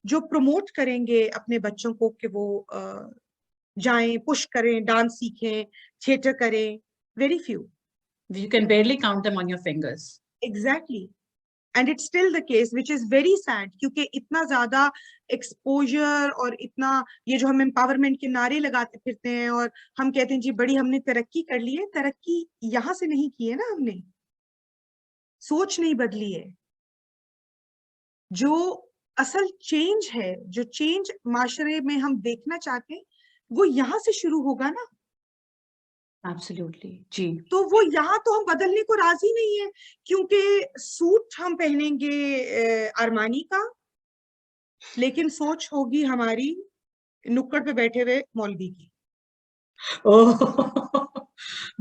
जो प्रमोट करेंगे अपने बच्चों को कि वो जाएं, पुश करें, डांस सीखें, थिएटर करें? Very few. You can बेयरली count them on your fingers. Exactly. And it's still the case which is very sad, क्योंकि इतना ज्यादा एक्सपोजर और इतना ये जो हम एम्पावरमेंट के नारे लगाते फिरते हैं और हम कहते हैं जी बड़ी हमने तरक्की कर ली है, तरक्की यहाँ से नहीं की है ना हमने, सोच नहीं बदली है। जो असल चेंज है, जो चेंज माशरे में हम देखना चाहते हैं, वो यहाँ से शुरू होगा ना। एब्सोल्युटली जी। तो वो यहाँ तो हम बदलने को राजी नहीं है, क्योंकि सूट हम पहनेंगे अरमानी का, लेकिन सोच होगी हमारी नुक्कड़ पे बैठे हुए मौलवी की। ओह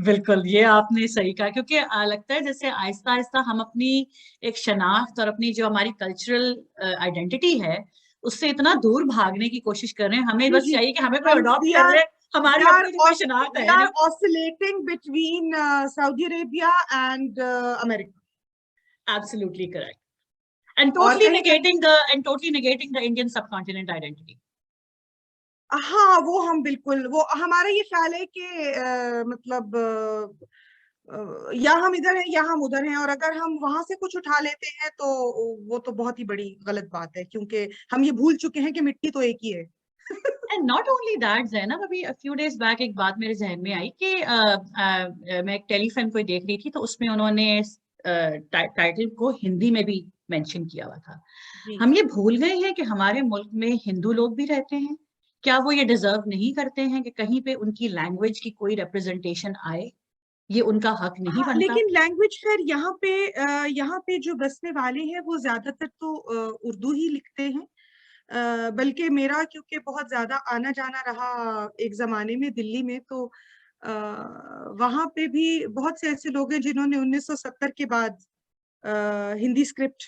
बिल्कुल, ये आपने सही कहा, क्योंकि लगता है जैसे आहिस्ता आहिस्ता हम अपनी एक शनाख्त और अपनी जो हमारी कल्चरल आइडेंटिटी है उससे इतना दूर भागने की कोशिश कर रहे हैं। हमें जी बस जी। चाहिए कि हमें कोई हम अडॉप्ट वी कर आर ले, वी हमारी आर अपनी तो कोई शनाख्त वी है आर ना। Oscillating between Saudi Arabia and America. Absolutely correct. And और टोटली कहीं ना, negating the Indian subcontinent identity. हाँ वो हम बिल्कुल, वो हमारा ये ख्याल है कि मतलब या हम इधर हैं या हम उधर हैं, और अगर हम वहां से कुछ उठा लेते हैं तो वो तो बहुत ही बड़ी गलत बात है, क्योंकि हम ये भूल चुके हैं कि मिट्टी तो एक ही है। And not only that Zainab, अभी फ्यू डेज बैक एक बात मेरे जहन में आई कि मैं एक टेलीफिल्म कोई देख रही थी तो उसमें उन्होंने टाइटल को हिंदी में भी मेंशन किया हुआ था। जी। हम ये भूल गए हैं कि हमारे मुल्क में हिंदू लोग भी रहते हैं। क्या वो ये डिजर्व नहीं करते हैं कि कहीं पे उनकी लैंग्वेज की कोई रिप्रेजेंटेशन आए? ये उनका हक नहीं हाँ, बनता? लेकिन लैंग्वेज खैर यहाँ पे जो बसने वाले हैं वो ज्यादातर तो उर्दू ही लिखते हैं। बल्कि मेरा क्योंकि बहुत ज्यादा आना जाना रहा एक जमाने में दिल्ली में, तो वहां पे भी बहुत से ऐसे लोग हैं जिन्होंने 1970 के बाद हिंदी स्क्रिप्ट,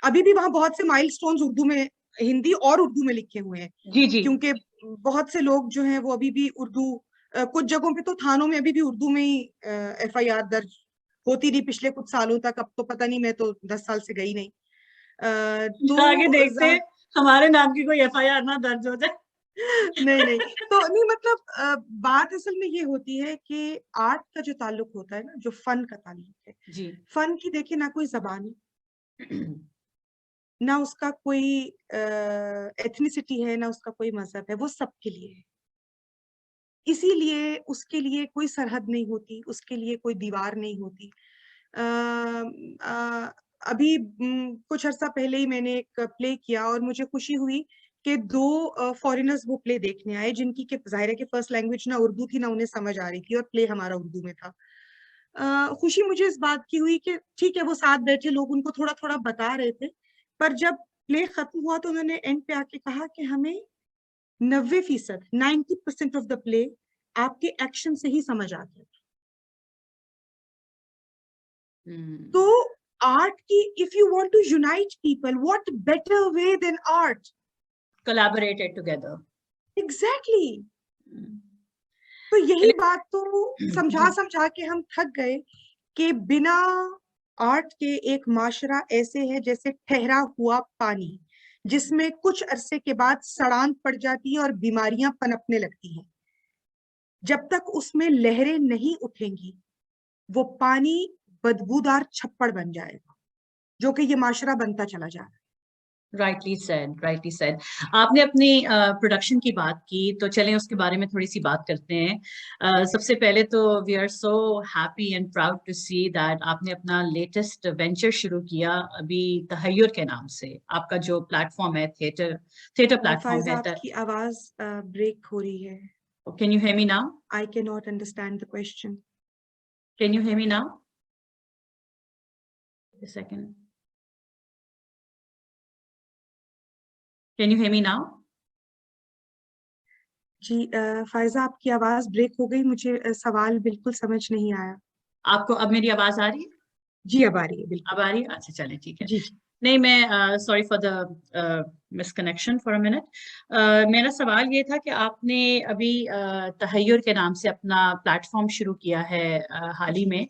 अभी भी वहां बहुत से माइलस्टोन्स उर्दू में, हिंदी और उर्दू में लिखे हुए हैं। जी जी। क्योंकि बहुत से लोग जो हैं वो अभी भी उर्दू, कुछ जगहों पे तो थानों में अभी भी उर्दू में ही एफआईआर दर्ज होती रही पिछले कुछ सालों तक। अब तो पता नहीं, मैं तो 10 साल से गई नहीं। आगे तो देखते हैं, हमारे नाम की कोई एफआईआर ना दर्ज हो जाए। नहीं नहीं, तो नहीं मतलब बात असल में ये होती है कि आर्ट का जो ताल्लुक होता है ना, जो फन का ताल्लुक है, जी। फन की देखिए ना कोई जबान है, ना उसका कोई एथनिसिटी है, ना उसका कोई मजहब है, वो सबके लिए है। इसीलिए उसके लिए कोई सरहद नहीं होती, उसके लिए कोई दीवार नहीं होती। अ, अभी कुछ अर्सा पहले ही मैंने एक प्ले किया और मुझे खुशी हुई कि दो फॉरेनर्स वो प्ले देखने आए, जिनकी के जाहिर है कि फर्स्ट लैंग्वेज ना उर्दू थी ना उन्हें समझ आ रही थी, और प्ले हमारा उर्दू में था। खुशी मुझे इस बात की हुई कि ठीक है, वो साथ बैठे लोग उनको थोड़ा थोड़ा बता रहे थे, पर जब प्ले खत्म हुआ तो उन्होंने एंड पे आके कहा कि हमें 90%, 90% ऑफ द प्ले आपके एक्शन से ही समझ आ गया। तो आर्ट की, if you want to unite people, what better way than art? Collaborated together. Exactly. तो यही बात तो समझा समझा के हम थक गए कि बिना आर्ट के एक माशरा ऐसे है जैसे ठहरा हुआ पानी, जिसमें कुछ अरसे के बाद सड़ांत पड़ जाती है और बीमारियां पनपने लगती हैं। जब तक उसमें लहरें नहीं उठेंगी, वो पानी बदबूदार छप्पड़ बन जाएगा, जो कि ये माशरा बनता चला जा रहा है। Rightly said, rightly said. आपने अपनी प्रोडक्शन की बात की, तो चलें उसके बारे में थोड़ी सी बात करते हैं। सबसे पहले तो we are so happy and proud to see that आपने अपना लेटेस्ट वेंचर शुरू किया अभी तहय्युर के नाम से। आपका जो प्लेटफॉर्म है, थिएटर प्लेटफॉर्म फायजा, है। आपकी आवाज ब्रेक हो रही है। Can you hear me now? I can not understand the question. Can you hear me now? A second. Can you hear me now? जी फायजा, आपकी आवाज ब्रेक हो गई, मुझे सवाल बिल्कुल समझ नहीं आया। आपको अब मेरी आवाज आ रही है? जी अब आ रही है, बिल्कुल अब आ रही है? अच्छा, चले, ठीक है। जी जी। नहीं, मैं sorry for the misconnection for a minute. मेरा सवाल ये था कि आपने अभी तहय्युर के नाम से अपना प्लेटफॉर्म शुरू किया है हाल ही में,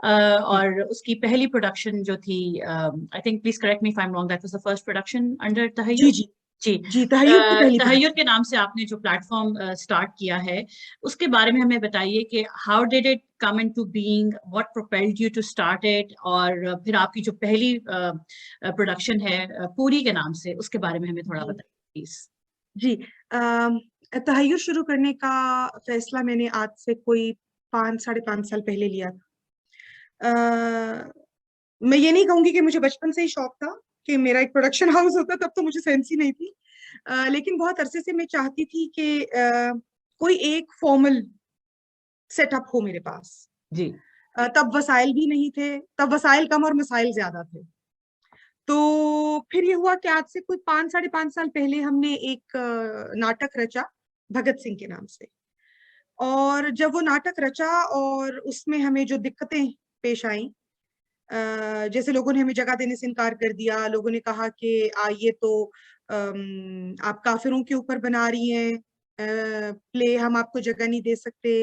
और उसकी पहली प्रोडक्शन जो थी, I think, please correct me if I am wrong, that was the first production under जी तहय्युर। जी जी। जी, तहय्युर की पहली तहय्युर प्रोडक्शन। के नाम से आपने जो प्लेटफॉर्म स्टार्ट किया है, उसके बारे में हमें बताइए कि how did it come into being, what propelled you to start it, और फिर आपकी जो पहली प्रोडक्शन है पूरी के नाम से, उसके बारे में हमें थोड़ा जी बताइए प्लीज। जी। तहय्युर शुरू करने का फैसला मैंने आज से कोई 5 साढ़े 5 साल पहले लिया था। मैं ये नहीं कहूंगी कि मुझे बचपन से ही शौक था कि मेरा एक प्रोडक्शन हाउस होता, तब तो मुझे सेंस ही नहीं थी। लेकिन बहुत अरसे से मैं चाहती थी कि कोई एक फॉर्मल सेटअप हो मेरे पास। जी। तब वसाइल भी नहीं थे, तब वसाइल कम और मसाइल ज्यादा थे। तो फिर ये हुआ कि आज से कोई 5 साढ़े 5 साल पहले हमने एक नाटक रचा, भगत सिंह के नाम से। और जब वो नाटक रचा और उसमें हमें जो दिक्कतें पेश आई, जैसे लोगों ने हमें जगह देने से इनकार कर दिया, लोगों ने कहा कि ये तो आप काफिरों के ऊपर बना रही हैं प्ले, हम आपको जगह नहीं दे सकते,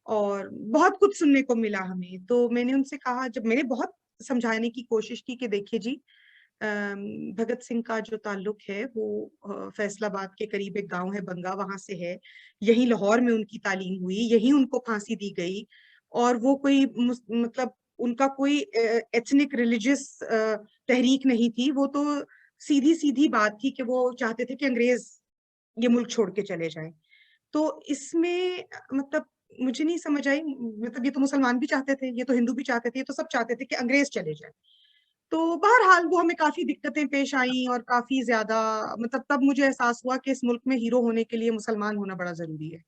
और बहुत कुछ सुनने को मिला हमें। तो मैंने उनसे कहा, जब मैंने बहुत समझाने की कोशिश की कि देखिए जी, भगत सिंह का जो ताल्लुक है वो फैसलाबाद के करीब एक गांव है बंगा, वहां से है। यही लाहौर में उनकी तालीम हुई, यही उनको फांसी दी गई, और वो कोई मतलब उनका कोई एथनिक रिलीजियस तहरीक नहीं थी, वो तो सीधी सीधी बात थी कि वो चाहते थे कि अंग्रेज ये मुल्क छोड़ के चले जाएं। तो इसमें मतलब मुझे नहीं समझ आई, मतलब ये तो मुसलमान भी चाहते थे, ये तो हिंदू भी चाहते थे, ये तो सब चाहते थे कि अंग्रेज चले जाए। तो बहरहाल वो हमें काफी दिक्कतें पेश आई और काफी ज्यादा, मतलब तब मुझे एहसास हुआ कि इस मुल्क में हीरो होने के लिए मुसलमान होना बड़ा जरूरी है।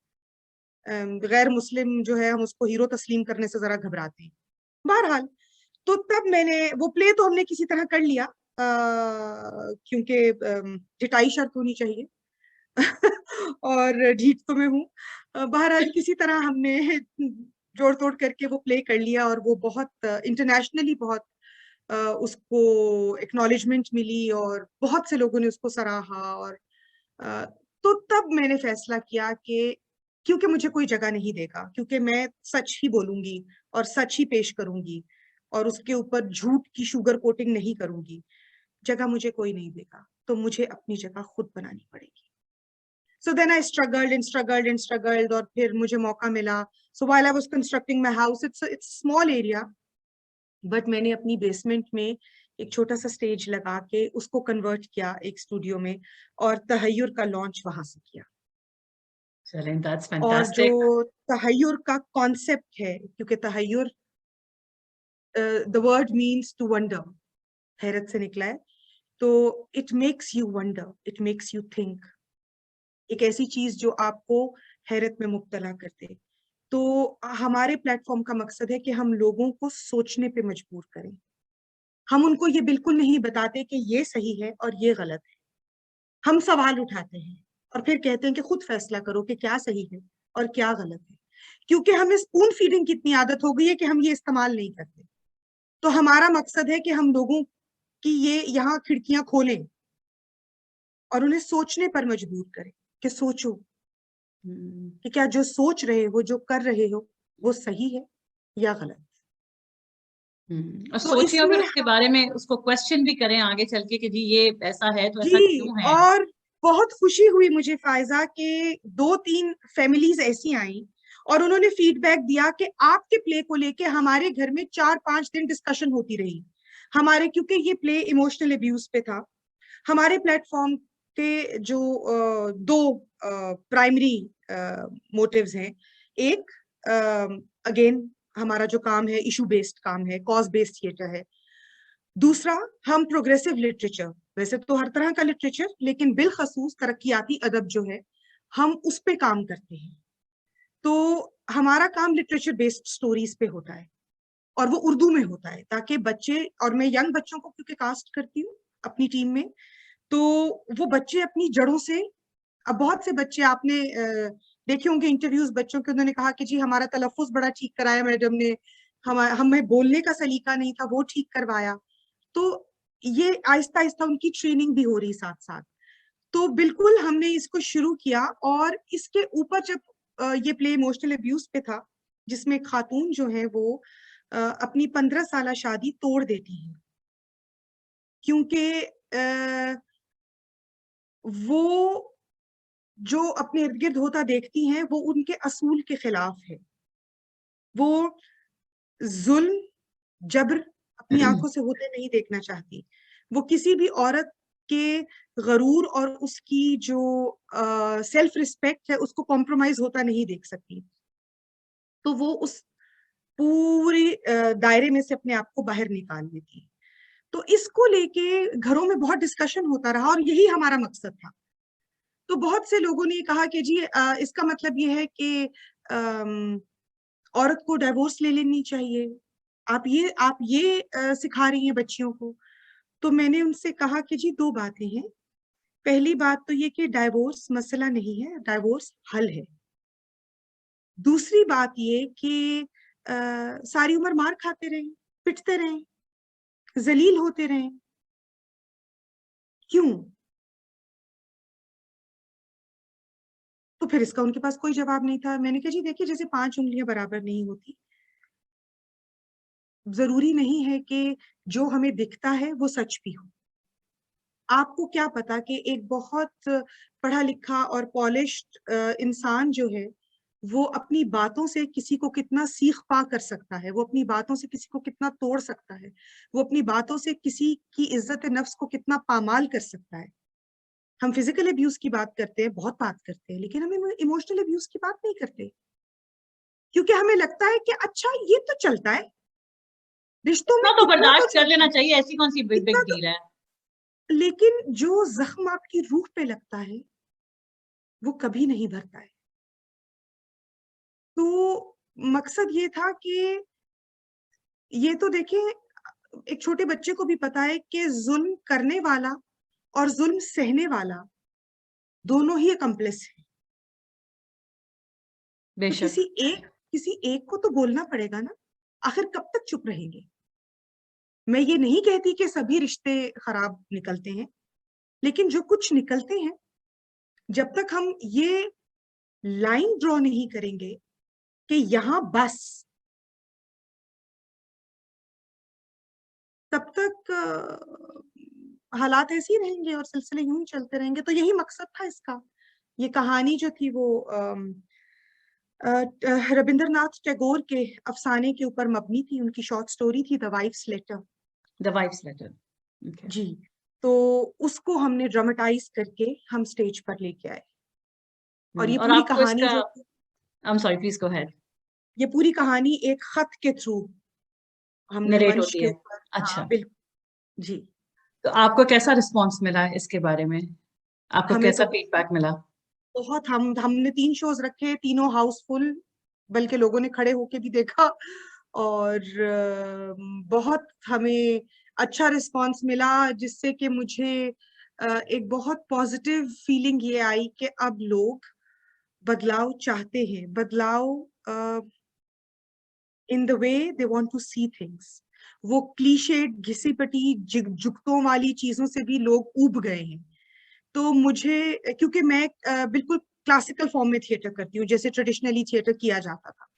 गैर मुस्लिम जो है, हम उसको हीरो तस्लीम करने से जरा घबराते हैं। बहरहाल, तो तब मैंने वो प्ले तो हमने किसी तरह कर लिया, क्योंकि ढिठाई शर्त होनी चाहिए और ढीठ तो मैं हूँ। बहरहाल किसी तरह हमने जोड़ तोड़ करके वो प्ले कर लिया, और वो बहुत इंटरनेशनली बहुत उसको एक्नॉलेजमेंट मिली, और बहुत से लोगों ने उसको सराहा। और अ, तो तब मैंने फैसला किया कि क्योंकि मुझे कोई जगह नहीं देगा, क्योंकि मैं सच ही बोलूंगी और सच ही पेश करूंगी, और उसके ऊपर झूठ की शुगर कोटिंग नहीं करूंगी, जगह मुझे कोई नहीं देगा, तो मुझे अपनी जगह खुद बनानी पड़ेगी। So then I struggled and struggled and struggled, और फिर मुझे मौका मिला। So while I was constructing my house, it's small area, but मैंने अपनी बेसमेंट में एक छोटा सा स्टेज लगा के उसको कन्वर्ट किया एक स्टूडियो में, और तहय्युर का लॉन्च वहां से किया। चलें, दैट्स और जो फैंटास्टिक। तहय्युर का कॉन्सेप्ट है, क्योंकि तहय्युर the word means to wonder, हैरत से निकला है, तो it makes you wonder, it makes you think, एक ऐसी चीज जो आपको हैरत में मुब्तला कर दे। तो हमारे प्लेटफॉर्म का मकसद है कि हम लोगों को सोचने पे मजबूर करें। हम उनको ये बिल्कुल नहीं बताते कि ये सही है और ये गलत है। हम सवाल उठाते हैं और फिर कहते हैं कि खुद फैसला करो कि क्या सही है और क्या गलत है, क्योंकि हमें स्पून फीडिंग की इतनी आदत हो गई है कि हम ये इस्तेमाल नहीं करते। तो हमारा मकसद है कि हम लोगों की ये यहाँ खिड़कियां खोलें और उन्हें सोचने पर मजबूर करें कि सोचो कि क्या जो सोच रहे हो, जो कर रहे हो, वो सही है या गलत। और तो सोचिए और फिर इसमें उसके बारे में उसको क्वेश्चन भी करें आगे चल के कि जी ये ऐसा है तो ऐसा जी, क्यों है। और बहुत खुशी हुई मुझे फायजा के 2-3 फैमिलीज ऐसी आई और उन्होंने फीडबैक दिया कि आपके प्ले को लेके हमारे घर में 4-5 दिन डिस्कशन होती रही। हमारे, क्योंकि ये प्ले इमोशनल अब्यूज पे था, हमारे प्लेटफॉर्म के जो दो प्राइमरी मोटिव्स हैं। एक, अगेन हमारा जो काम है इशू बेस्ड काम है, कॉज बेस्ड थिएटर है। दूसरा, हम प्रोग्रेसिव लिटरेचर, वैसे तो हर तरह का लिटरेचर, लेकिन बिलखसूस तरक्याती अदब जो है हम उस पे काम करते हैं। तो हमारा काम लिटरेचर बेस्ड स्टोरीज पे होता है और वो उर्दू में होता है, ताकि बच्चे, और मैं यंग बच्चों को क्योंकि कास्ट करती हूँ अपनी टीम में, तो वो बच्चे अपनी जड़ों से, अब बहुत से बच्चे आपने देखे होंगे इंटरव्यूज बच्चों के, उन्होंने कहा कि जी हमारा तलफ्फुज बड़ा ठीक कराया मैडम ने, हमें बोलने का सलीका नहीं था वो ठीक करवाया। तो ये आहिस्ता आहिस्ता उनकी ट्रेनिंग भी हो रही साथ साथ। तो बिल्कुल हमने इसको शुरू किया और इसके ऊपर जब ये प्ले इमोशनल अब्यूज पे था, जिसमें खातून जो है वो अपनी 15 साल शादी तोड़ देती है, क्योंकि वो जो अपने इर्द गिर्द होता देखती हैं वो उनके असूल के खिलाफ है। वो जुल्म, जबर अपनी आंखों से होते नहीं देखना चाहती। वो किसी भी औरत के गरूर और उसकी जो सेल्फ रिस्पेक्ट है उसको कॉम्प्रोमाइज होता नहीं देख सकती। तो वो उस पूरी दायरे में से अपने आप को बाहर निकाल लेती है। तो इसको लेके घरों में बहुत डिस्कशन होता रहा और यही हमारा मकसद था। तो बहुत से लोगों ने कहा कि जी इसका मतलब ये है कि औरत को डाइवोर्स ले लेनी चाहिए, आप ये सिखा रही हैं बच्चियों को। तो मैंने उनसे कहा कि जी दो बातें हैं। पहली बात तो ये कि डाइवोर्स मसला नहीं है, डाइवोर्स हल है। दूसरी बात ये कि सारी उम्र मार खाते रहें, पिटते रहें, जलील होते रहें, क्यों? तो फिर इसका उनके पास कोई जवाब नहीं था। मैंने कहा जी देखिए, जैसे 5 उंगलियां बराबर नहीं होती, जरूरी नहीं है कि जो हमें दिखता है वो सच भी हो। आपको क्या पता कि एक बहुत पढ़ा लिखा और पॉलिश्ड इंसान जो है वो अपनी बातों से किसी को कितना सीख पा कर सकता है, वो अपनी बातों से किसी को कितना तोड़ सकता है, वो अपनी बातों से किसी की इज्जत नफ्स को कितना पामाल कर सकता है। हम फिजिकल अब्यूज की बात करते हैं, बहुत बात करते हैं, लेकिन हम इमोशनल अब्यूज की बात नहीं करते, क्योंकि हमें लगता है कि अच्छा ये तो चलता है, रिश्तों में इतना तो इतना तो बर्दाश्त कर चलता लेना है, चाहिए, ऐसी कौन सी बिग इतना बिग तो। डील है। लेकिन जो जख्म आपकी रूह पे लगता है वो कभी नहीं भरता है। तो मकसद ये था कि ये तो देखिए, एक छोटे बच्चे को भी पता है कि जुल्म करने वाला और जुल्म सहने वाला दोनों ही अकम्प्लिस है। तो बेशक। किसी एक को तो बोलना पड़ेगा ना, आखिर कब तक चुप रहेंगे? मैं ये नहीं कहती कि सभी रिश्ते खराब निकलते हैं, लेकिन जो कुछ निकलते हैं, जब तक हम ये लाइन ड्रॉ नहीं करेंगे कि यहाँ बस, तब तक हालात ऐसे ही रहेंगे और सिलसिले यूं ही चलते रहेंगे। तो यही मकसद था इसका। ये कहानी जो थी वो रविंद्रनाथ टैगोर के अफसाने के ऊपर मबनी थी, उनकी शॉर्ट स्टोरी थी the wife's letter. The wife's letter. Okay. जी, तो उसको हमने ड्रामेटाइज करके हम स्टेज पर लेके आए। और ये और पूरी आपको कहानी इसका, जो, आई am sorry, please go ahead. ये पूरी कहानी एक खत के थ्रू हमने नरेट मंच होती के है। ऊपर, हाँ अच्छा, बिल्कुल जी। तो आपको कैसा रिस्पॉन्स मिला इसके बारे में? आपको हमें कैसा तो फीडबैक मिला? बहुत हमने 3 शोज रखे, तीनों हाउसफुल, बल्कि लोगों ने खड़े होके भी देखा। और बहुत हमें अच्छा रिस्पांस मिला, जिससे कि मुझे एक बहुत पॉजिटिव फीलिंग ये आई कि अब लोग बदलाव चाहते हैं, बदलाव in the way they want to see things. वो क्लीशेड घिसी पिटी जुगतों वाली चीजों से भी लोग ऊब गए हैं। तो मुझे, क्योंकि मैं बिल्कुल क्लासिकल फॉर्म में थिएटर करती हूँ, जैसे ट्रेडिशनली थिएटर किया जाता था,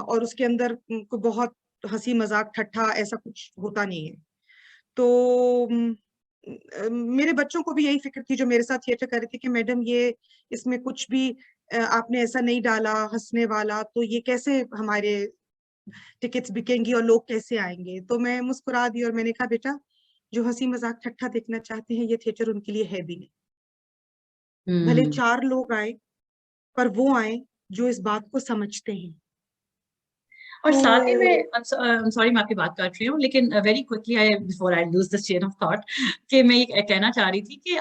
और उसके अंदर कोई बहुत हंसी मजाक ठट्ठा ऐसा कुछ होता नहीं है। तो मेरे बच्चों को भी यही फिक्र थी जो मेरे साथ थिएटर कर रहे थे कि मैडम ये इसमें कुछ भी आपने ऐसा नहीं डाला हंसने वाला, तो ये कैसे हमारे टिकट्स बिकेंगी और लोग कैसे आएंगे। तो मैं मुस्कुरा दी और मैंने कहा बेटा, जो हंसी मजाक ठट्ठा देखना चाहते हैं ये थिएटर उनके लिए है भी नहीं। भले हम्म। 4 लोग आए, पर वो आए जो इस बात को समझते हैं। और साथ ही तो में सॉरी मैं आपकी बात काट रही हूँ, लेकिन very quickly I before I lose this chain of thought, कि मैं ये कहना चाह रही थी कि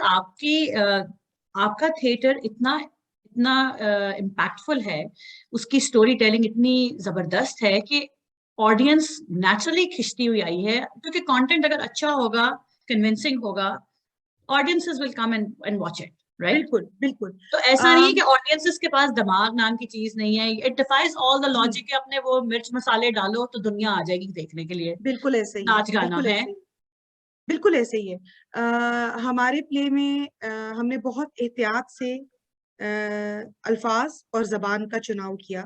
आपका थिएटर इतना इतना इम्पैक्टफुल है, उसकी स्टोरी टेलिंग इतनी जबरदस्त है कि ऑडियंस नेचुरली खिंचती हुई आई है, क्योंकि कंटेंट अगर अच्छा होगा, कन्विंसिंग होगा, audiences will come and watch it, right? बिल्कुल बिल्कुल। तो ऐसा नहीं है कि ऑडियंसेस के पास दिमाग नाम की चीज नहीं है, इट डिफाइज ऑल द जी, लॉजिक कि अपने वो मिर्च मसाले डालो तो दुनिया आ जाएगी देखने के लिए। बिल्कुल ऐसे ही है, नाच गाना बिल्कुल है। ऐसे ही, बिल्कुल ऐसे ही है। हमारे प्ले में हमने बहुत एहतियात से अल्फाज और जबान का चुनाव किया।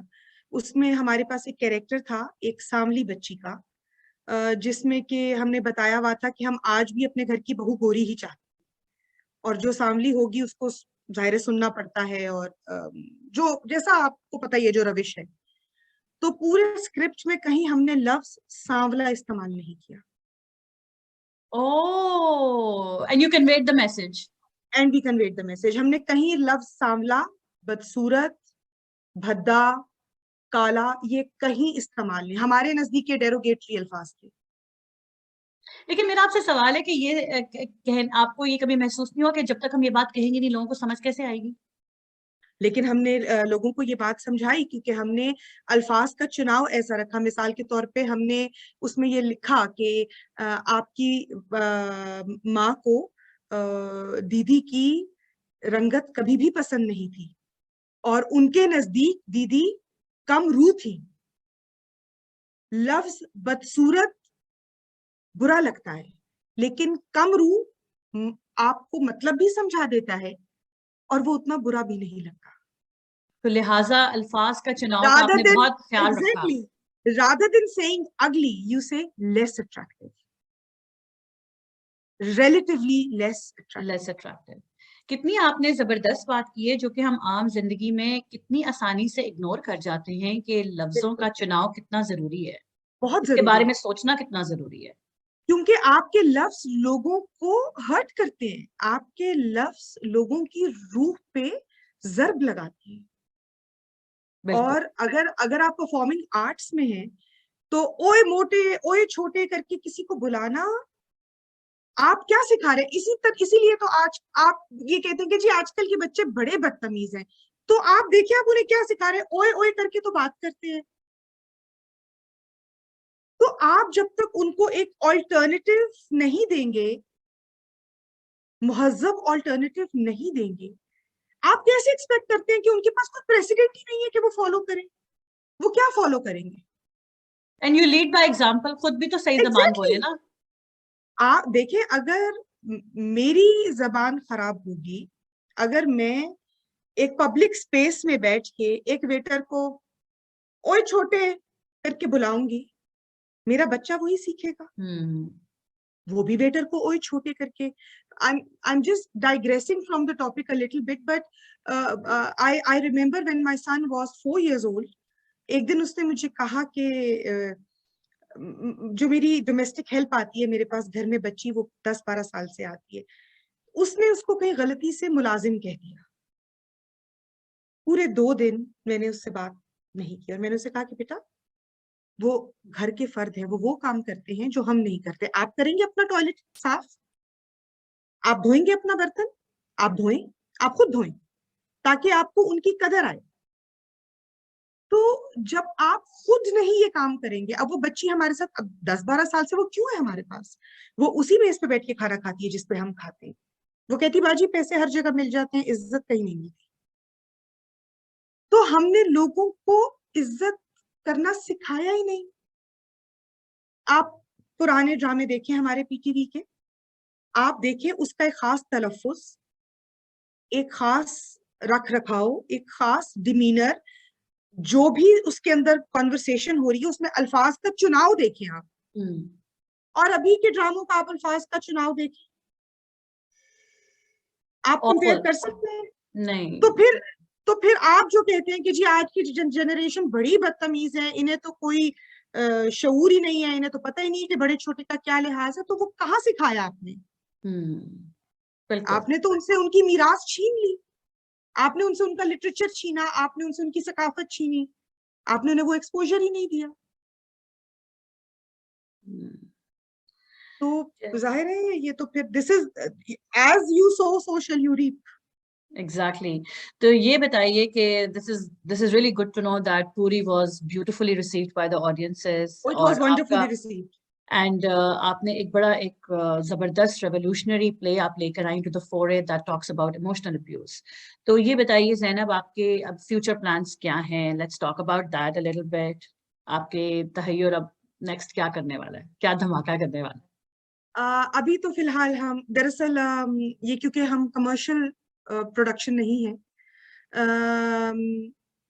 उसमें हमारे पास एक कैरेक्टर था, एक सांवली बच्ची का, जिसमें कि हमने बताया हुआ था कि हम आज भी अपने घर की बहू गोरी ही चाहते हैं, और जो सांवली होगी उसको जाहिर है सुनना पड़ता है, और जो जैसा आपको पता ही है जो रविश है। तो पूरे स्क्रिप्ट में कहीं हमने लफ्ज सांवला इस्तेमाल नहीं किया। Oh, and you conveyed the message. And we conveyed the message. हमने कहीं लफ्ज सांवला, बदसूरत, भद्दा, काला ये कहीं इस्तेमाल नहीं, हमारे नजदीक ये डेरोगेटरी अल्फाज थे। लेकिन मेरा आपसे सवाल है कि ये आपको ये कभी महसूस नहीं हुआ कि जब तक हम ये बात कहेंगे नहीं, लोगों को समझ कैसे आएगी? लेकिन हमने लोगों को ये बात समझाई, क्योंकि हमने अल्फाज का चुनाव ऐसा रखा। मिसाल के तौर पे हमने उसमें ये लिखा कि आपकी माँ को दीदी की रंगत कभी भी पसंद नहीं थी, और उनके नजदीक दीदी कम रू थी। लफ्ज बदसूरत बुरा लगता है, लेकिन कम रू आपको मतलब भी समझा देता है, और वो उतना बुरा भी नहीं लगता। तो लिहाजा अल्फाज का चुनाव का rather आपने than बहुत ख्याल रखा। exactly rather than saying ugly, you say less attractive, relatively less attractive. Less attractive. कितनी आपने जबरदस्त बात की है, जो कि हम आम जिंदगी में कितनी आसानी से इग्नोर कर जाते हैं, कि लफ्जों बिल्कुल, का चुनाव कितना जरूरी है, बहुत इसके जरूरी बारे है, में सोचना कितना जरूरी है। क्योंकि आपके लफ्ज लोगों को हर्ट करते हैं, आपके लफ्ज लोगों की रूह पे जर्ब लगाते हैं। बिल्कुल। और अगर अगर आप परफॉर्मिंग आर्ट्स में हैं, तो ओए मोटे ओए छोटे करके किसी को बुलाना, आप क्या सिखा रहे हैं? इसीलिए तो आज आप ये कहते हैं कि जी आजकल के बच्चे बड़े बदतमीज हैं। तो आप देखिए आप उन्हें क्या सिखा रहे हैं, ओए ओए करके तो बात करते हैं। तो आप जब तक उनको एक ऑल्टरनेटिव नहीं देंगे, मुहज्जब ऑल्टरनेटिव नहीं देंगे, आप कैसे एक्सपेक्ट करते हैं कि उनके पास कोई प्रेसिडेंट ही नहीं है कि वो फॉलो करें? वो क्या फॉलो करेंगे? And you lead by example, खुद भी तो सही जबान एग्जैक्टली बोले exactly. ना। आप देखिए, अगर मेरी जबान खराब होगी, अगर मैं एक पब्लिक स्पेस में बैठ के एक वेटर को ओए छोटे करके बुलाऊंगी, मेरा बच्चा वही सीखेगा, हम्म। वो भी वेटर को ओए छोटे करके। I'm just digressing from the topic a little bit, but I remember when my son was 4 years old, एक दिन उसने मुझे कहा कि जो मेरी डोमेस्टिक हेल्प आती है मेरे पास घर में, बच्ची वो 10-12 साल से आती है, उसने उसको कहीं गलती से मुलाजिम कह दिया। पूरे 2 दिन मैंने उससे बात नहीं की, और मैंने उससे कहा कि बेटा, वो घर के फर्द है, वो काम करते हैं जो हम नहीं करते। आप करेंगे अपना टॉयलेट साफ, आप धोएंगे अपना बर्तन, आप धोएं, आप खुद धोएं, ताकि आपको उनकी कदर आए। तो जब आप खुद नहीं ये काम करेंगे, अब वो बच्ची हमारे साथ अब 10-12 साल से वो क्यों है हमारे पास, वो उसी मेज पे बैठ के खाना खाती है जिस पे हम खाते हैं। वो कहती बाजी पैसे हर जगह मिल जाते हैं, इज्जत कहीं नहीं मिलती। तो हमने लोगों को इज्जत करना सिखाया ही नहीं। आप पुराने ड्रामे देखें हमारे पीटीवी के, आप देखें उसका एक खास तलफ्फुज, एक खास रख रखाव, एक खास डिमीनर, जो भी उसके अंदर कॉन्वर्सेशन हो रही है उसमें अल्फाज का चुनाव देखें आप, और अभी के ड्रामों का आप अल्फाज का चुनाव देखें, आप कंपेयर कर सकते हैं? नहीं। तो फिर आप जो कहते हैं कि जी आज की जनरेशन बड़ी बदतमीज है, इन्हें तो कोई शऊर ही नहीं है, इन्हें तो पता ही नहीं है कि बड़े छोटे का क्या लिहाज है, तो वो कहाँ सिखाया आपने? बिल्कुल। आपने तो उनसे उनकी मीरास छीन ली, आपने उनसे उनका लिटरेचर छीना, आपने उनसे उनकी सकाफत छीनी, आपने उन्हें वो एक्सपोजर ही नहीं दिया। तो जाहिर है ये तो फिर this is as you sow so shall you reap. Exactly. तो ये बताइए कि this is really good to know that Puri was beautifully received by the audiences It और was wonderfully आपका received. एंड आपने एक बड़ा एक जबरदस्त रेवोल्यूशनरी प्ले आप लेकर आई टू द फोरे that talks about emotional abuse. तो ये बताइए ज़ैनब, आपके अब फ्यूचर प्लान्स क्या हैं? Let's talk about that a little bit. आपके तहय्युर अब नेक्स्ट क्या करने वाला है, क्या धमाका करने वाला है? अभी तो फिलहाल हम दरअसल ये क्योंकि हम कमर्शियल प्रोडक्शन नहीं है,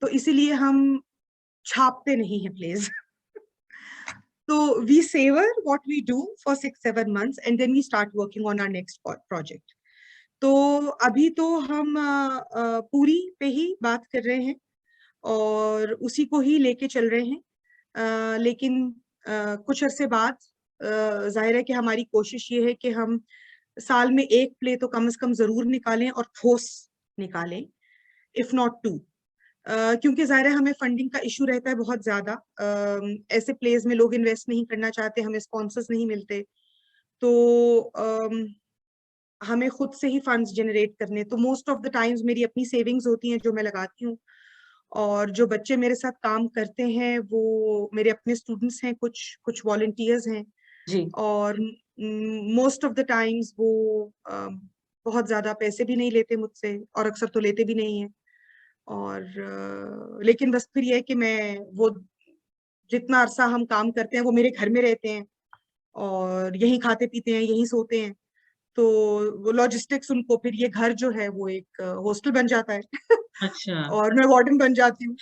तो इसीलिए हम छापते नहीं है प्लेज। तो we savour what we do for 6-7 months and then we start working on our next project. तो अभी तो हम पूरी पे ही बात कर रहे हैं और उसी को ही लेके चल रहे हैं, लेकिन कुछ अरसे बाद जाहिर है कि हमारी कोशिश ये है कि हम साल में एक प्ले तो कम से कम जरूर निकालें और ठोस निकालें, इफ नॉट टू, क्योंकि जाहिर है हमें फंडिंग का इशू रहता है बहुत ज्यादा। ऐसे प्लेस में लोग इन्वेस्ट नहीं करना चाहते, हमें स्पॉन्सर्स नहीं मिलते, तो हमें खुद से ही फंड्स जनरेट करने, तो मोस्ट ऑफ द टाइम्स मेरी अपनी सेविंग्स होती हैं जो मैं लगाती हूँ, और जो बच्चे मेरे साथ काम करते हैं वो मेरे अपने स्टूडेंट्स हैं, कुछ कुछ वॉलंटियर्स हैं, जी। और मोस्ट ऑफ द टाइम्स वो बहुत ज्यादा पैसे भी नहीं लेते मुझसे, और अक्सर तो लेते भी नहीं है। और लेकिन बस फिर ये है कि मैं वो जितना अरसा हम काम करते हैं वो मेरे घर में रहते हैं और यहीं खाते पीते हैं, यहीं सोते हैं, तो वो लॉजिस्टिक्स उनको फिर ये घर जो है वो एक हॉस्टल बन जाता है। अच्छा। और मैं वार्डन बन जाती हूँ।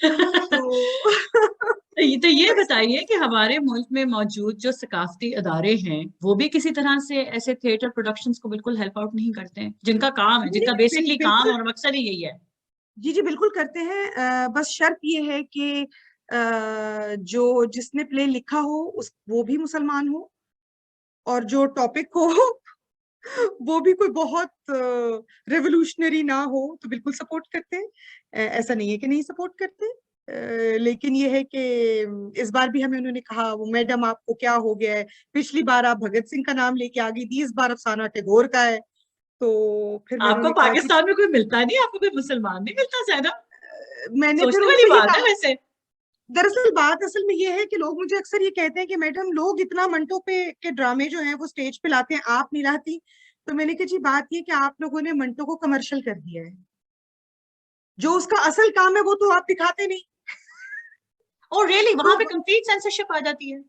तो तो ये बताइए कि हमारे मुल्क में मौजूद जो सकाफती अदारे हैं वो भी किसी तरह से ऐसे थिएटर प्रोडक्शंस को बिल्कुल हेल्प आउट नहीं करते हैं, जिनका काम है, जिनका बेसिकली काम बिल्कुल, और मकसद ही यही है? जी जी बिल्कुल करते हैं। बस शर्त ये है कि जो जिसने प्ले लिखा हो उस वो भी मुसलमान हो, और जो टॉपिक हो वो भी कोई बहुत रेवोल्यूशनरी ना हो, तो बिल्कुल सपोर्ट करते हैं। ऐसा नहीं है कि नहीं सपोर्ट करते, लेकिन ये है कि इस बार भी हमें उन्होंने कहा, वो मैडम आपको क्या हो गया है, पिछली बार आप भगत सिंह का नाम लेके आ गई थी, इस बार अफसाना टैगोर का है। तो फिर मैंने आपको उन्हें कहा कि पाकिस्तान में कोई मिलता नहीं, आपको कोई मुसलमान नहीं मिलता ज़्यादा? मैंने फिर सोचने वाली उनसे ये बात है कहा, वैसे। दरअसल बात असल में ये है कि लोग मुझे अक्सर ये कहते हैं कि मैडम लोग इतना मंटो पे के ड्रामे जो हैं वो स्टेज पे लाते हैं, आप नहीं लाती। तो मैंने कहा जी बात ये कि आप लोगों ने मंटो को कमर्शियल कर दिया है, जो उसका असल काम है वो तो आप दिखाते नहीं। और रियली तो वहां पे कंप्लीट सेंसरशिप आ जाती है।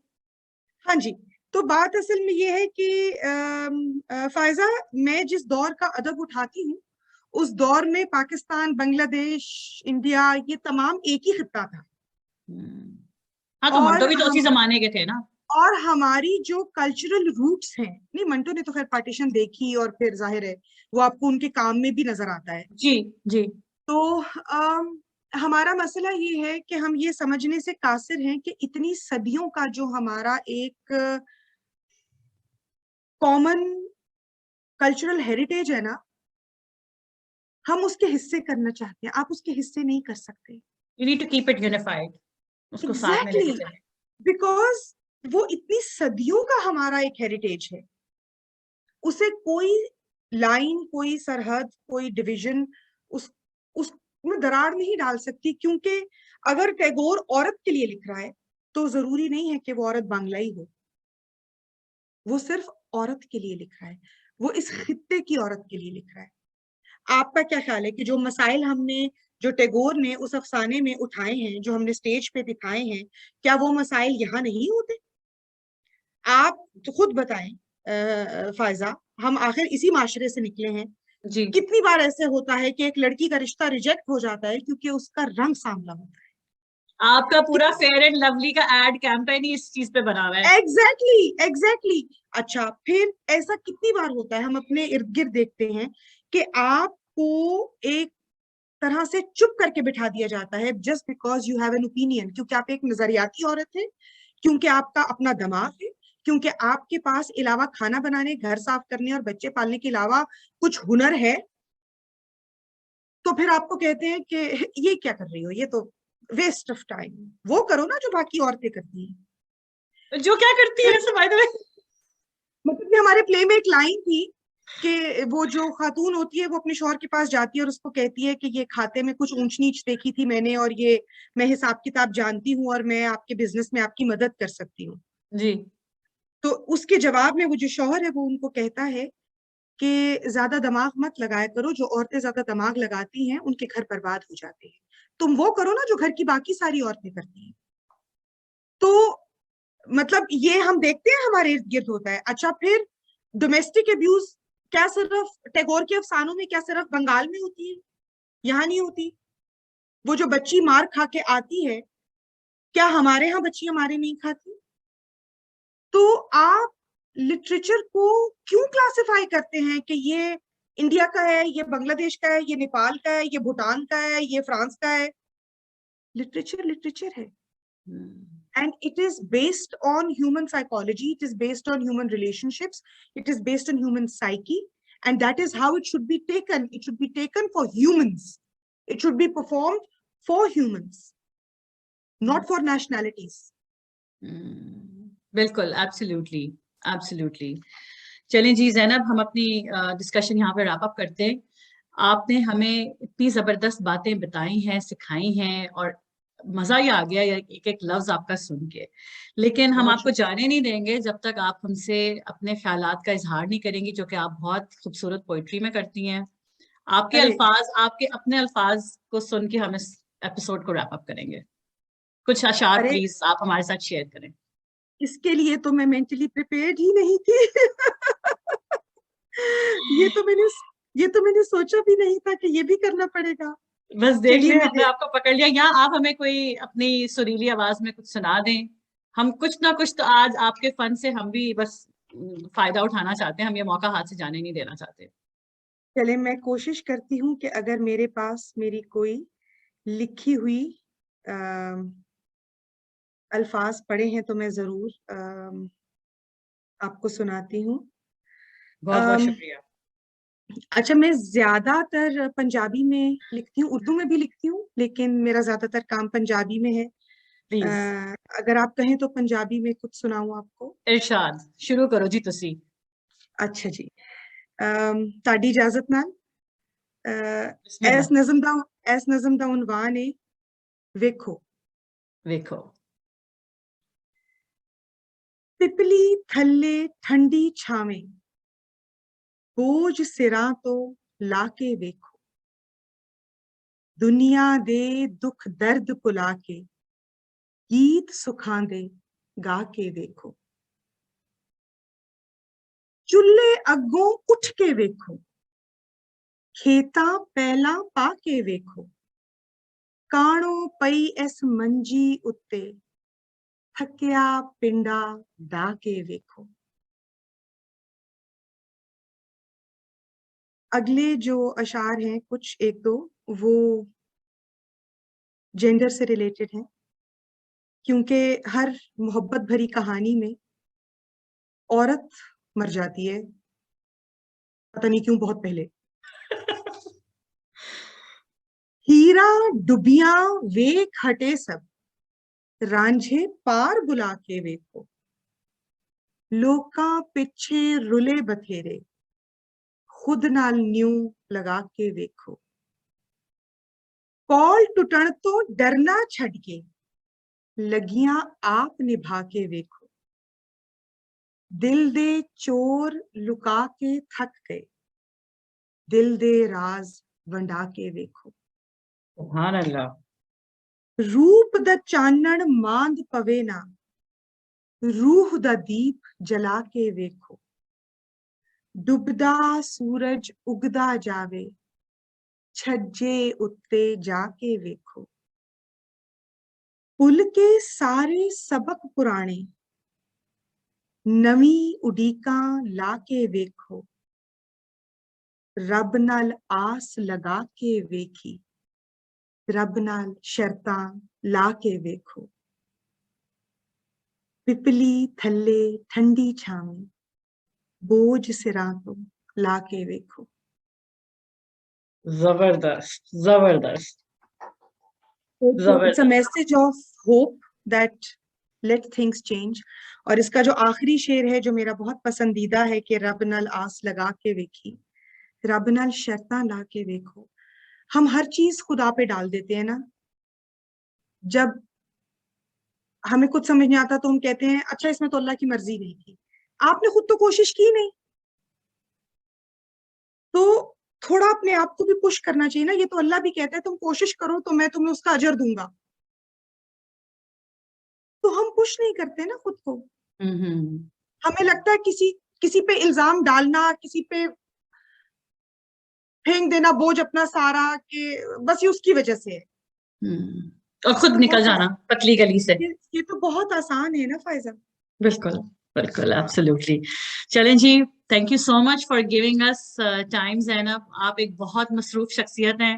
हाँ जी, तो बात असल में ये है कि फायजा, मैं जिस दौर का अदब उठाती हूँ उस दौर में पाकिस्तान, बांग्लादेश, इंडिया, ये तमाम एक ही खित्ता था। हाँ, तो और मंटो भी तो उसी जमाने के थे ना। और हमारी जो कल्चरल रूट्स हैं, नहीं मंटो ने तो खैर पार्टीशन देखी और फिर जाहिर है वो आपको उनके काम में भी नजर आता है। जी। जी। तो हमारा मसला ये है कि हम ये समझने से कासिर हैं कि इतनी सदियों का जो हमारा एक कॉमन कल्चरल हेरिटेज है ना, हम उसके हिस्से करना चाहते हैं, आप उसके हिस्से नहीं कर सकते। You need to keep it unified, उसको साथ में लेके एग्जैक्टली, चले। बिकॉज वो इतनी सदियों का हमारा एक हेरिटेज है, उसे कोई लाइन, कोई सरहद, कोई डिवीजन उस मैं दरार नहीं डाल सकती, क्योंकि अगर टैगोर औरत के लिए लिख रहा है तो जरूरी नहीं है कि वो औरत बांग्लाई हो। वो सिर्फ औरत के लिए लिख रहा है, वो इस खित्ते की औरत के लिए लिख रहा है। आपका क्या ख्याल है कि जो मसाइल हमने, जो टैगोर ने उस अफसाने में उठाए हैं, जो हमने स्टेज पे दिखाए हैं, क्या वो मसाइल यहाँ नहीं होते? आप तो खुद बताएं फायजा, हम आखिर इसी माशरे से निकले हैं। जी। कितनी बार ऐसे होता है कि एक लड़की का रिश्ता रिजेक्ट हो जाता है क्योंकि उसका रंग सांवला होता है? आपका पूरा कितनी, फेयर एंड लवली का एड कैंपेन ही इस चीज पे बना हुआ है। Exactly exactly. अच्छा, फिर ऐसा कितनी बार होता है, हम अपने इर्द गिर्द देखते हैं कि आपको एक तरह से चुप करके बिठा दिया जाता है just because you have an opinion, क्योंकि आप एक नजरियाती औरत है, क्योंकि आपका अपना दिमाग है, क्योंकि आपके पास अलावा खाना बनाने, घर साफ करने और बच्चे पालने के अलावा कुछ हुनर है। तो फिर आपको कहते हैं कि ये क्या कर रही हो, ये तो वेस्ट ऑफ टाइम, वो करो ना जो बाकी औरतें करती हैं। जो क्या करती है फिर वैसे बाय द वे? मतलब कि हमारे प्ले में एक लाइन थी कि वो जो खातून होती है वो अपने शौहर के पास जाती है और उसको कहती है कि ये खाते में कुछ ऊंच नीच देखी थी मैंने, और ये मैं हिसाब किताब जानती हूँ और मैं आपके बिजनेस में आपकी मदद कर सकती हूँ। जी। तो उसके जवाब में वो जो शौहर है वो उनको कहता है कि ज्यादा दिमाग मत लगाया करो, जो औरतें ज्यादा दिमाग लगाती हैं उनके घर बर्बाद हो जाते हैं, तुम वो करो ना जो घर की बाकी सारी औरतें करती हैं। तो मतलब ये हम देखते हैं हमारे इर्द गिर्द होता है। अच्छा, फिर डोमेस्टिक अब्यूज क्या सिर्फ टैगोर के अफसानों में, क्या सिर्फ बंगाल में होती है? यहाँ नहीं होती। वो जो बच्ची मार खा के आती है, क्या हमारे यहाँ बच्चियां मारे नहीं खाती? तो आप लिटरेचर को क्यों क्लासिफाई करते हैं कि ये इंडिया का है, ये बांग्लादेश का है, ये नेपाल का है, ये भूटान का है, ये फ्रांस का है? लिटरेचर लिटरेचर है, and it is based on human psychology, it is based on human relationships, it is based on human psyche, and that is how it should be taken. It should be taken for humans, it should be performed for humans, not for nationalities. बिल्कुल, absolutely, absolutely. चलें जी जैनब, हम अपनी discussion यहाँ पे wrap up करते हैं। आपने हमें इतनी जबरदस्त बातें बताई हैं, सिखाई हैं, और मजा ही आ गया एक एक लफ्ज आपका सुन के। लेकिन हम बहुत आपको शुक्रिया। जाने नहीं देंगे जब तक आप हमसे अपने ख्यालात का इजहार नहीं करेंगी, जो कि आप बहुत खूबसूरत पोइट्री में करती हैं। आपके अरे, अल्फाज, आपके अपने अल्फाज को सुन के हम इस एपिसोड को रैप अप करेंगे। कुछ अशार अरे, प्लीज आप हमारे साथ शेयर करें। इसके लिए तो मैं मेंटली प्रिपेयर्ड ही नहीं थी। ये तो मैंने ये तो मैंने सोचा भी नहीं था कि ये भी करना पड़ेगा। बस देख चलिए लिया, मैं हमने आपको पकड़ लिया। या आप हमें कोई अपनी सुरीली आवाज में कुछ सुना दें। हम कुछ ना कुछ तो आज आपके फन से हम भी बस फायदा उठाना चाहते हैं। हम ये मौका हाथ से जाने नहीं देना चाहते। चले, मैं कोशिश करती हूँ कि अगर मेरे पास मेरी कोई लिखी हुई अल्फाज पढ़े हैं तो मैं जरूर आपको सुनाती हूँ। बहुत बहुत अम, शुक्रिया। अच्छा, मैं ज्यादातर पंजाबी में लिखती हूँ, उर्दू में भी लिखती हूँ, लेकिन मेरा ज्यादातर काम पंजाबी में है। प्लीज। अगर आप कहें तो पंजाबी में कुछ सुनाऊं आपको? इरशाद, शुरू करो जी तुसी। अच्छा जी। ਤੁਹਾਡੀ इजाजत नाल बिस्मिल्लाह। एस नज़म दा एस नज़म दा उनवान है वेखो। देखो। पिपली थल्ले ठंडी छावें, बोझ सिरां तो लाके वेखो, दुनिया दे दुख दर्द भुला के, गीत सुखां दे गा के वेखो, चुल्ले अग्गों उठ के वेखो, खेता पैला पा के वेखो, काणो पई इस मंजी उत्ते, थकिया पिंडा ढा के वेखो। अगले जो अशार हैं कुछ एक दो, वो जेंडर से रिलेटेड हैं, क्योंकि हर मोहब्बत भरी कहानी में औरत मर जाती है, पता नहीं क्यों, बहुत पहले। हीरा डुबिया वेख हटे सब, रांझे पार बुला के वेखो, लोका पिछे रुले बथेरे, खुद नाल न्यू लगा के वेखो। कॉल टुटण तो डरना छड़ के, लगियां आप निभा के वेखो। दिल दे चोर लुका के थक गए, दिल दे राज वंडा के वेखो। सुभान अल्लाह। रूप दा चानण मांद पवे ना, रूह दा दीप जला के वेखो। डुबदा सूरज उगदा जावे, छज्जे उत्ते जाके वेखो। भुल के सारे सबक पुराने, नवी उडीकां ला के वेखो। रब नाल आस लगा के वेखी, रब नाल शर्तां ला के वेखो। पिपली थल्ले ठंडी छावे, बोझ सिरां तो ला के वेखो। जबरदस्त, जबरदस्त, So it's a जबरदस्त। message of hope that let things change. और इसका जो आखिरी शेर है जो मेरा बहुत पसंदीदा है कि रब नाल आस लगा के वेखी, रब नाल शर्तां ला के वेखो। हम हर चीज खुदा पे डाल देते हैं ना। जब हमें कुछ समझ नहीं आता तो हम कहते हैं अच्छा इसमें तो अल्लाह की मर्जी नहीं थी। आपने खुद तो कोशिश की नहीं, तो थोड़ा अपने आप को भी पुश करना चाहिए ना। ये तो अल्लाह भी कहता है तुम कोशिश करो तो मैं तुम्हें उसका अजर दूंगा। तो हम पुश नहीं करते ना खुद को। हमें लगता है किसी पे इल्जाम डालना, किसी पे फेंक देना बोझ अपना सारा, कि बस ये उसकी वजह से है। और खुद तो निकल जाना पतली गली से। ये तो बहुत आसान है ना फायजा। बिल्कुल, बिल्कुल, एब्सोल्युटली। चलें जी, thank you so much for giving us time Zainab. आप एक बहुत मसरूफ शख्सियत हैं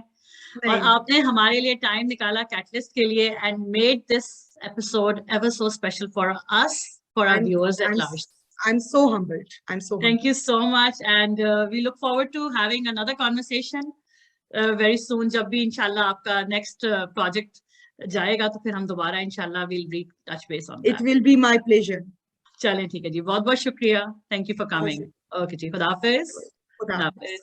और आपने हमारे लिए टाइम निकाला कैटलिस्ट के लिए and made this episode ever so special for us, for our viewers at large. I'm so humbled. I'm so humbled. Thank you so much and we look forward to having another conversation very soon. जब भी इंशाल्लाह आपका next project जाएगा तो फिर हम दोबारा इंशाल्लाह we'll be touch base on that. It will be my pleasure. चलें ठीक है जी, बहुत बहुत शुक्रिया। Thank you for coming. Okay जी, खुदा हाफिज। खुदा हाफिज।